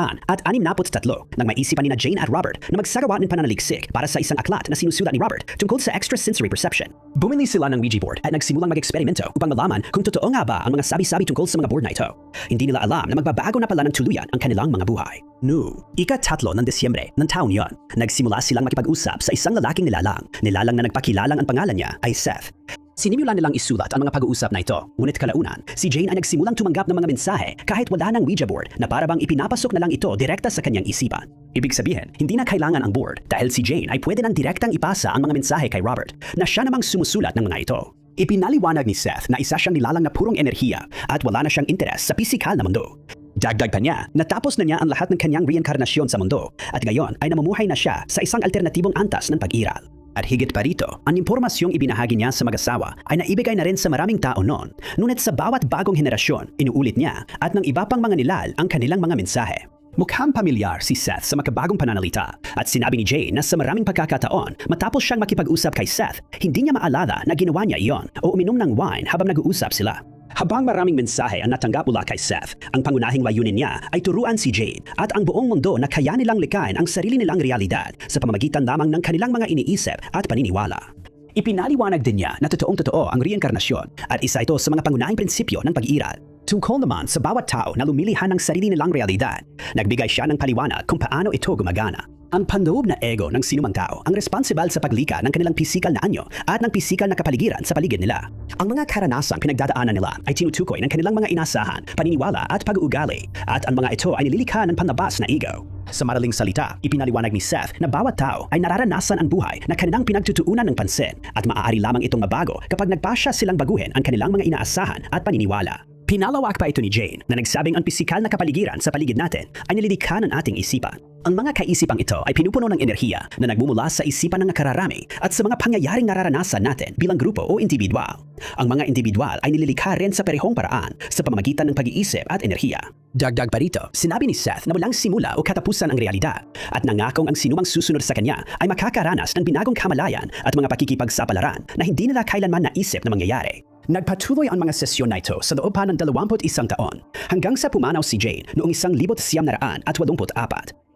nang maisipan ni Jane at Robert na magsagawa ng pananaliksik para sa isang aklat na sinusulat ni Robert tungkol sa extrasensory perception. Bumili sila ng Ouija board at nagsimulang mag-eksperimento upang malaman kung totoo nga ba ang mga sabi-sabi tungkol sa mga board na ito. Hindi nila alam na magbabago na pala ng tuluyan ang kanilang mga buhay. No. Ika-3 ng Desyembre ng taon yon, nagsimula silang makipag-usap sa isang lalaking nilalang na nagpakilalang ang pangalan niya ay Seth. Sinimulan nilang isulat ang mga pag-uusap na ito, ngunit kalaunan, si Jane ay nagsimulang tumanggap ng mga mensahe kahit wala ng Ouija board na para bang ipinapasok na lang ito direkta sa kanyang isipan. Ibig sabihin, hindi na kailangan ang board dahil si Jane ay pwede nang direktang ipasa ang mga mensahe kay Robert na siya namang sumusulat ng mga ito. Ipinaliwanag ni Seth na isa siyang nilalang na purong enerhiya at wala na siyang interes sa pisikal na mundo. Dagdag pa niya, natapos na niya ang lahat ng kanyang reinkarnasyon sa mundo at ngayon ay namumuhay na siya sa isang alternatibong antas ng pag-iral. At higit pa rito, ang impormasyong ibinahagi niya sa mag-asawa ay naibigay na rin sa maraming tao noon. Ngunit sa bawat bagong henerasyon, inuulit niya at ng iba pang mga nilal ang kanilang mga mensahe. Mukhang pamilyar si Seth sa makabagong pananalita at sinabi ni Jane na sa maraming pagkakataon matapos siyang makipag-usap kay Seth, hindi niya maalala na ginawa niya iyon o uminom ng wine habang nag-uusap sila. Habang maraming mensahe ang natanggap mula kay Seth, ang pangunahing layunin niya ay turuan si Jane at ang buong mundo na kaya nilang likayin ang sarili nilang realidad sa pamamagitan lamang ng kanilang mga iniisip at paniniwala. Ipinaliwanag din niya na totoong-totoo ang reinkarnasyon at isa ito sa mga pangunahing prinsipyo ng pag-iiral. Tungkol naman sa bawat tao na lumilihan ng sarili nilang realidad, nagbigay siya ng paliwanag kung paano ito gumagana. Ang panloob na ego ng sinumang tao ang responsible sa paglika ng kanilang pisikal na anyo at ng pisikal na kapaligiran sa paligid nila. Ang mga karanasang pinagdadaanan nila ay tinutukoy ng kanilang mga inasahan, paniniwala at pag-uugali, at ang mga ito ay nililikha ng panlabas na ego. Sa madaling salita, ipinaliwanag ni Seth na bawat tao ay nararanasan ang buhay na kanilang pinagtutuunan ng pansin at maaari lamang itong mabago kapag nagpasya silang baguhin ang kanilang mga inaasahan at paniniwala. Pinalawak pa ito ni Jane na nagsabing ang pisikal na kapaligiran sa paligid natin ay nililikha ng ating isipan. Ang mga kaisipang ito ay pinupuno ng enerhiya na nagmumula sa isipan ng nakararami at sa mga pangyayaring nararanasan natin bilang grupo o individual. Ang mga individual ay nililikha rin sa parehong paraan sa pamamagitan ng pag-iisip at enerhiya. Dagdag pa rito, sinabi ni Seth na walang simula o katapusan ang realidad at nangakong ang sinumang susunod sa kanya ay makakaranas ng binagong kamalayan at mga pakikipagsapalaran na hindi nila kailanman naisip na mangyayari. Nagpatuloy ang mga sesyon na ito sa loob pa ng 21 taon hanggang sa pumanaw si Jane noong 1984.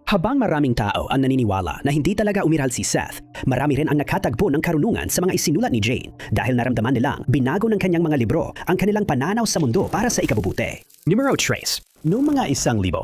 Habang maraming tao ang naniniwala na hindi talaga umiral si Seth, marami rin ang nakatagpo ng karunungan sa mga isinulat ni Jane dahil naramdaman nilang binago ng kanyang mga libro ang kanilang pananaw sa mundo para sa ikabubuti. Numero 3. Noong mga 1,400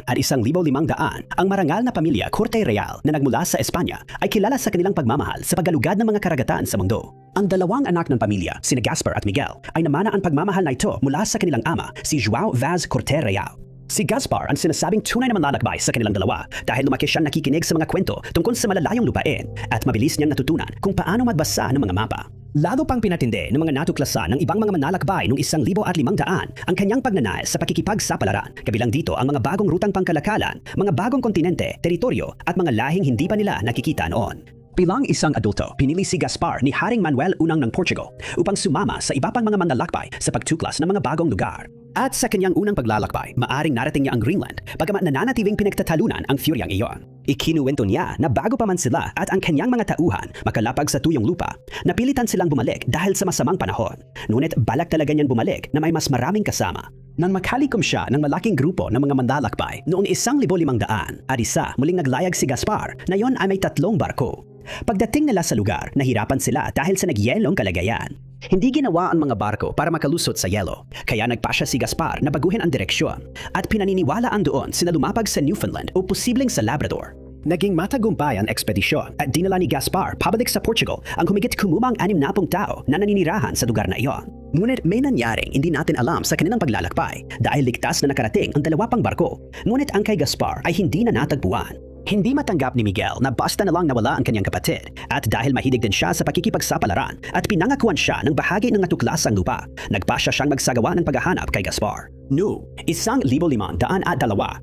at 1,500, ang marangal na pamilya Corte Real na nagmula sa Espanya ay kilala sa kanilang pagmamahal sa paggalugad ng mga karagatan sa mundo. Ang dalawang anak ng pamilya, sina Gaspar at Miguel, ay namana ang pagmamahal na ito mula sa kanilang ama, si Joao Vaz Corte Real. Si Gaspar ang sinasabing tunay na manlalakbay sa kanilang dalawa dahil lumaki siyang nakikinig sa mga kwento tungkol sa malalayong lupain at mabilis niyang natutunan kung paano magbasa ng mga mapa. Lalo pang pinatindi ng mga natuklasan ng ibang mga manlalakbay noong 1,500 ang kanyang pagnanais sa pakikipagsapalaran, kabilang dito ang mga bagong rutang pangkalakalan, mga bagong kontinente, teritoryo at mga lahing hindi pa nila nakikita noon. Bilang isang adulto, pinili si Gaspar ni Haring Manuel I ng Portugal upang sumama sa iba pang mga manlalakbay sa pagtuklas ng mga bagong lugar. At sa kanyang unang paglalakbay, maaring narating niya ang Greenland, bagamat nananatiling pinagtatalunan ang theoryang iyon. Ikinuwento niya na bago pa man sila at ang kanyang mga tauhan makalapag sa tuyong lupa, napilitan silang bumalik dahil sa masamang panahon. Ngunit balak talaga niyan bumalik na may mas maraming kasama. Nang makalikom siya ng malaking grupo ng mga manlalakbay noong 1,500 at isa muling naglayag si Gaspar na yon ay may 3 barko. Pagdating nila sa lugar, nahirapan sila dahil sa nagyelong kalagayan. Hindi ginawa ang mga barko para makalusot sa yelo, kaya nagpasya si Gaspar na baguhin ang direksyon at pinaniniwalaan doon sila lumapag sa Newfoundland o posibleng sa Labrador. Naging matagumpay ang ekspedisyon at dinala ni Gaspar pabalik sa Portugal ang humigit kumumang 60 tao na naninirahan sa lugar na iyon. Ngunit may nangyaring hindi natin alam sa kanilang paglalakbay dahil ligtas na nakarating ang 2 pang barko, ngunit ang kay Gaspar ay hindi na natagpuan. Hindi matanggap ni Miguel na basta na lang nawala ang kanyang kapatid at dahil mahilig din siya sa pakikipagsapalaran at pinangakuan siya ng bahagi ng natuklasang lupa, nagpasya siyang magsagawa ng paghahanap kay Gaspar. No, 1,500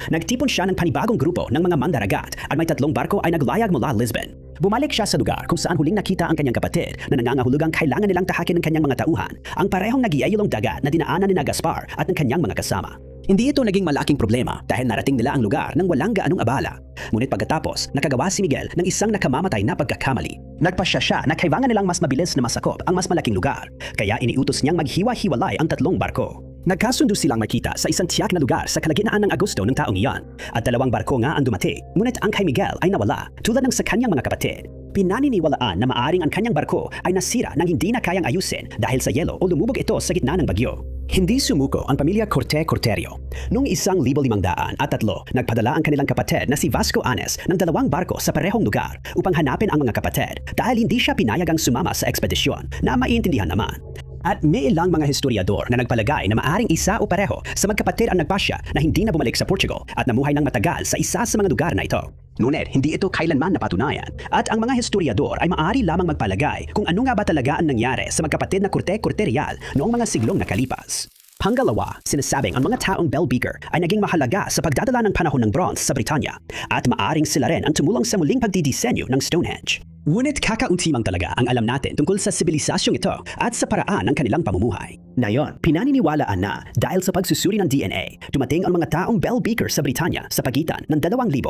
nagtipon siya ng panibagong grupo ng mga mandaragat at may 3 barko ay naglayag mula Lisbon. Bumalik siya sa lugar kung saan huling nakita ang kanyang kapatid na nangangahulugang kailangan nilang tahakin ng kanyang mga tauhan, ang parehong nagyayulong dagat na dinaanan ni Gaspar at ng kanyang mga kasama. Hindi ito naging malaking problema dahil narating nila ang lugar ng walang gaanong abala. Ngunit pagkatapos, nakagawa si Miguel ng isang nakamamatay na pagkakamali. Nagpasya siya na kailangan nilang mas mabilis na masakop ang mas malaking lugar, kaya iniutos niyang maghiwa-hiwalay ang 3 barko. Nagkasundo silang makita sa isang tiyak na lugar sa kalagitnaan ng Agosto ng taong iyon at 2 barko nga ang dumating, ngunit ang kay Miguel ay nawala tulad ng sa kanyang mga kapatid. Pinaniniwalaan na maaring ang kanyang barko ay nasira nang hindi na kayang ayusin dahil sa yelo o lumubog ito sa gitna ng bagyo. Hindi sumuko ang pamilya Corte-Corterio. Noong 1,503, nagpadala ang kanilang kapatid na si Vasco Anes ng 2 barko sa parehong lugar upang hanapin ang mga kapatid dahil hindi siya pinayagang sumama sa ekspedisyon na maiintindihan naman. At may ilang mga historiador na nagpalagay na maaring isa o pareho sa magkapatid ang nagpasya na hindi na bumalik sa Portugal at namuhay ng matagal sa isa sa mga lugar na ito. Ngunit hindi ito kailanman napatunayan at ang mga historiador ay maaari lamang magpalagay kung ano nga ba talaga ang nangyari sa magkapatid na Corte-Corte Real noong mga siglong nakalipas. Pangalawa, sinasabing ang mga taong bell beaker ay naging mahalaga sa pagdadala ng panahon ng bronze sa Britanya at maaring sila rin ang tumulong sa muling pagdidisenyo ng Stonehenge. Ngunit kakaunti talaga ang alam natin tungkol sa sibilisasyong ito at sa paraan ng kanilang pamumuhay. Ngayon, pinaniniwalaan na dahil sa pagsusuri ng DNA, dumating ang mga taong bell beaker sa Britanya sa pagitan ng 2,400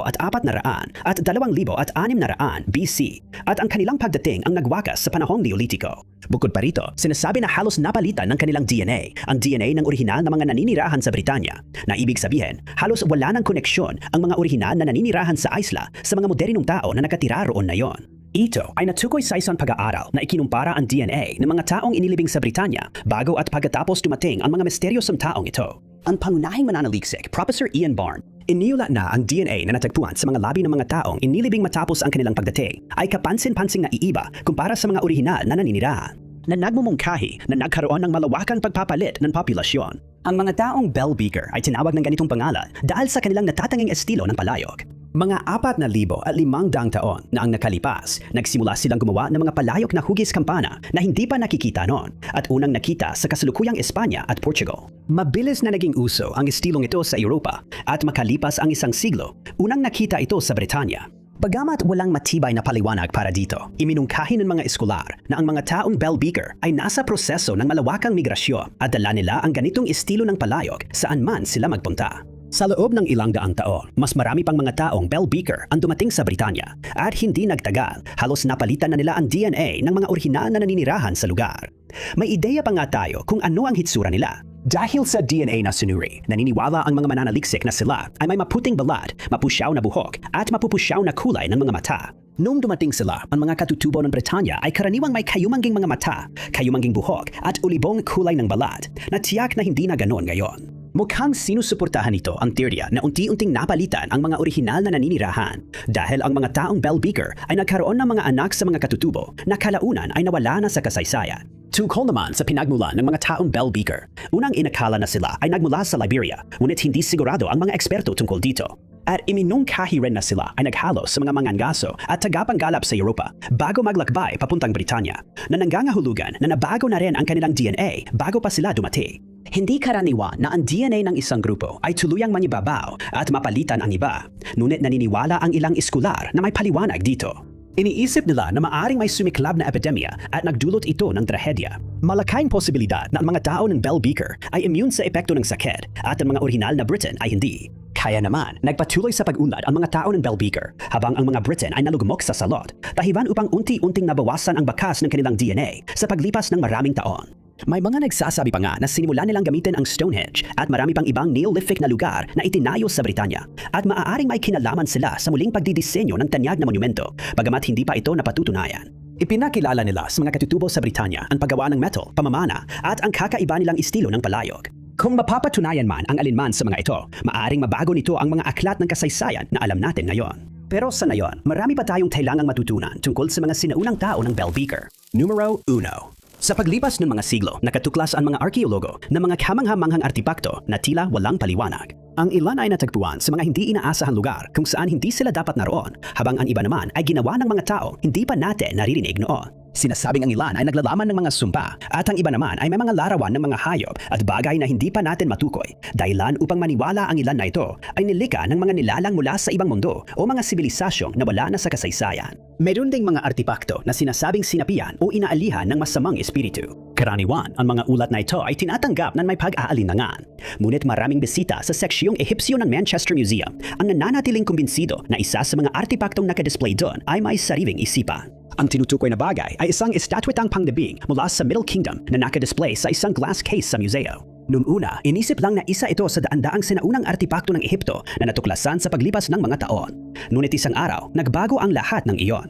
at 2,600 BC at ang kanilang pagdating ang nagwakas sa panahong Neolitiko. Bukod pa rito, sinasabi na halos napalitan ng kanilang DNA ang DNA ng orihinal na mga naninirahan sa Britanya, na ibig sabihin halos wala ng koneksyon ang mga orihinal na naninirahan sa isla sa mga modernong tao na nakatira roon na yon. Ito ay natukoy sa isang pag-aaral na ikinumpara ang DNA ng mga taong inilibing sa Britanya bago at pagkatapos dumating ang mga misteryosong taong ito. Ang pangunahing mananaliksik, Professor Ian Barn, iniulat na ang DNA na natagpuan sa mga labi ng mga taong inilibing matapos ang kanilang pagdating ay kapansin-pansing na iiba kumpara sa mga orihinal na naninirahan, na nagmumungkahi na nagkaroon ng malawakang pagpapalit ng populasyon. Ang mga taong bell beaker ay tinawag ng ganitong pangalan dahil sa kanilang natatanging estilo ng palayok. Mga 4,500 taon na ang nakalipas, nagsimula silang gumawa ng mga palayok na hugis kampana na hindi pa nakikita noon at unang nakita sa kasalukuyang Espanya at Portugal. Mabilis na naging uso ang estilong ito sa Europa at makalipas ang isang siglo, unang nakita ito sa Britanya. Bagamat walang matibay na paliwanag para dito, iminungkahi ng mga eskolar na ang mga taong bell beaker ay nasa proseso ng malawakang migrasyon at dala nila ang ganitong estilo ng palayok saan man sila magpunta. Sa loob ng ilang daang taon, mas marami pang mga taong bell beaker ang dumating sa Britanya at hindi nagtagal, halos napalitan na nila ang DNA ng mga orihinal na naninirahan sa lugar. May ideya pa nga tayo kung ano ang hitsura nila. Dahil sa DNA na sinuri, naniniwala ang mga mananaliksik na sila ay may maputing balat, mapusyaw na buhok at mapupusyaw na kulay ng mga mata. Noong dumating sila, ang mga katutubo ng Britanya ay karaniwang may kayumangging mga mata, kayumangging buhok at ulibong kulay ng balat na tiyak na hindi na ganon ngayon. Mukhang sinusuportahan nito ang teorya na unti-unting napalitan ang mga orihinal na naninirahan dahil ang mga taong bell beaker ay nagkaroon ng mga anak sa mga katutubo na kalaunan ay nawala na sa kasaysayan. Tungkol naman sa pinagmulan ng mga taong bell beaker, unang inakala na sila ay nagmula sa Liberia, ngunit hindi sigurado ang mga eksperto tungkol dito. At iminungkahi rin na sila ay naghalos sa mga mangangaso at tagapanggalap sa Europa bago maglakbay papuntang Britanya, na nanggangahulugan na nabago na rin ang kanilang DNA bago pa sila dumating. Hindi karaniwan na ang DNA ng isang grupo ay tuluyang manibabaw at mapalitan ang iba, ngunit naniniwala ang ilang eskular na may paliwanag dito. Iniisip nila na maaring may sumiklab na epidemya at nagdulot ito ng trahedya. Malaking posibilidad na ang mga tao ng bell beaker ay immune sa epekto ng sakit at ang mga orihinal na Briton ay hindi. Kaya naman, nagpatuloy sa pag-unlad ang mga tao ng bell beaker habang ang mga Briton ay nalugmok sa salot, dahilan upang unti-unting nabawasan ang bakas ng kanilang DNA sa paglipas ng maraming taon. May mga nagsasabi pa nga na sinimula nilang gamitin ang Stonehenge at marami pang ibang Neolithic na lugar na itinayo sa Britanya at maaaring may kinalaman sila sa muling pagdidisenyo ng tanyag na monumento, bagamat hindi pa ito napatutunayan. Ipinakilala nila sa mga katutubo sa Britanya ang paggawa ng metal, pamamana at ang kakaiba nilang estilo ng palayok. Kung mapapatunayan man ang alinman sa mga ito, maaaring mabago nito ang mga aklat ng kasaysayan na alam natin ngayon. Pero sa ngayon, marami pa tayong kailangang matutunan tungkol sa mga sinaunang tao ng bell beaker. Numero 1. Sa paglipas ng mga siglo, nakatuklas ang mga arkeologo ng mga kamangha-manghang artipakto na tila walang paliwanag. Ang ilan ay natagpuan sa mga hindi inaasahang lugar kung saan hindi sila dapat naroon, habang ang iba naman ay ginawa ng mga tao hindi pa natin naririnig noon. Sinasabing ang ilan ay naglalaman ng mga sumpa at ang iba naman ay may mga larawan ng mga hayop at bagay na hindi pa natin matukoy. Dahilan upang maniwala ang ilan na ito ay nilika ng mga nilalang mula sa ibang mundo o mga sibilisasyong na wala na sa kasaysayan. Meron ding mga artipakto na sinasabing sinapian o inaalihan ng masamang espiritu. Karaniwan, ang mga ulat na ito ay tinatanggap na may pag-aalinlangan. Ngunit maraming bisita sa seksyong Ehipsyo ng Manchester Museum ang nananatiling kumbinsido na isa sa mga artipaktong nakadisplay doon ay may sariling isipan. Ang tinutukoy na bagay ay isang estatwetang pangdibing mula sa Middle Kingdom na nakadisplay sa isang glass case sa museo. Noong una, inisip lang na isa ito sa daan-daang sinaunang artipakto ng Ehipto na natuklasan sa paglipas ng mga taon. Ngunit isang araw, nagbago ang lahat ng iyon.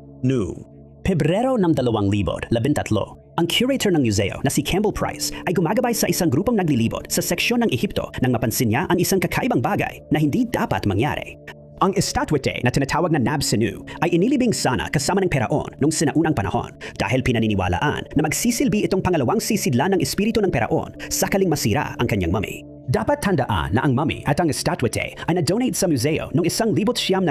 Pebrero ng 2013, ang curator ng museo na si Campbell Price ay gumagabay sa isang grupong naglilibot sa seksyon ng Ehipto nang mapansin niya ang isang kakaibang bagay na hindi dapat mangyari. Ang estatwete na tinatawag na Nab Sinu ay inilibing sana kasama ng Peraon noong sinaunang panahon dahil pinaniniwalaan na magsisilbi itong pangalawang sisidlan ng espiritu ng Peraon sakaling masira ang kanyang mummy. Dapat tandaan na ang mummy at ang estatwete ay na-donate sa museo noong 1933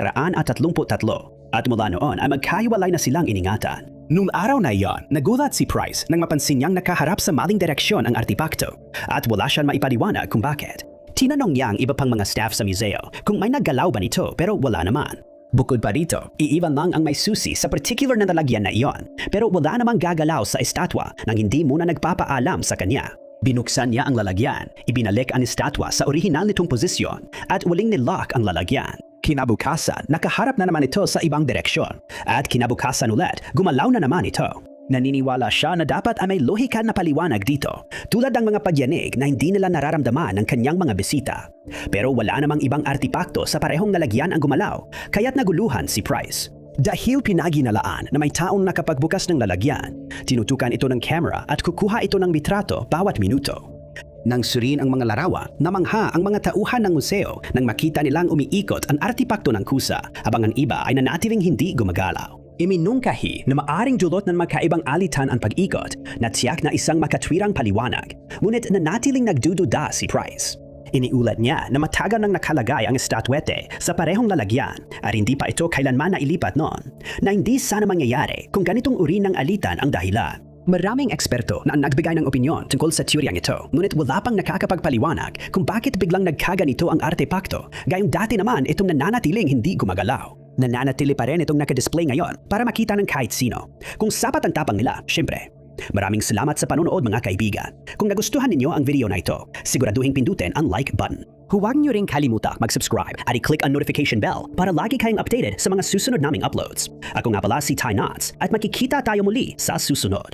at mula noon ay magkahiwalay na silang iningatan. Noong araw na iyon, nagulat si Price nang mapansin niyang nakaharap sa maling direksyon ang artipakto at wala siyang maipaliwanag kung bakit. Tinanong niya ang iba pang mga staff sa museo kung may naggalaw ba nito pero wala naman. Bukod pa dito, iiwan lang ang may susi sa particular na lalagyan na iyon pero wala namang gagalaw sa estatwa nang hindi muna nagpapaalam sa kanya. Binuksan niya ang lalagyan, ibinalik ang estatwa sa orihinal nitong posisyon at uling nilock ang lalagyan. Kinabukasan, nakaharap na naman ito sa ibang direksyon at kinabukasan ulit, gumalaw na naman ito. Naniniwala siya na dapat ay may lohika na paliwanag dito tulad ng mga pagyanig na hindi nila nararamdaman ng kanyang mga bisita. Pero wala namang ibang artipakto sa parehong lalagyan ang gumalaw kaya't naguluhan si Price. Dahil pinaginalaan na may taong nakapagbukas ng lalagyan, tinutukan ito ng camera at kukuha ito ng litrato bawat minuto. Nang suriin ang mga larawan, namangha ang mga tauhan ng museo nang makita nilang umiikot ang artipakto ng kusa habang ang iba ay nanatiling hindi gumagalaw. Iminungkahi na maaring dulot ng magkaibang alitan ang pag-ikot na tiyak na isang makatwirang paliwanag, ngunit nanatiling nagdududa si Price. Iniulat niya na matagal nang nakalagay ang estatwete sa parehong lalagyan at hindi pa ito kailanman nailipat noon, na hindi sana mangyayari kung ganitong uri ng alitan ang dahilan. Maraming eksperto na ang nagbigay ng opinyon tungkol sa teoryang ito, ngunit wala pang nakakapagpaliwanag kung bakit biglang nagkaganito ang artepakto, gayong dati naman itong nananatiling hindi gumagalaw. Nananatili pa rin itong nakadisplay ngayon para makita ng kahit sino. Kung sapat ang tapang nila, syempre. Maraming salamat sa panonood mga kaibigan. Kung nagustuhan ninyo ang video na ito, siguraduhin pindutin ang like button. Huwag niyo ring kalimutan mag-subscribe at i-click ang notification bell para lagi kayong updated sa mga susunod naming uploads. Ako nga pala si Ty Knots at makikita tayo muli sa susunod.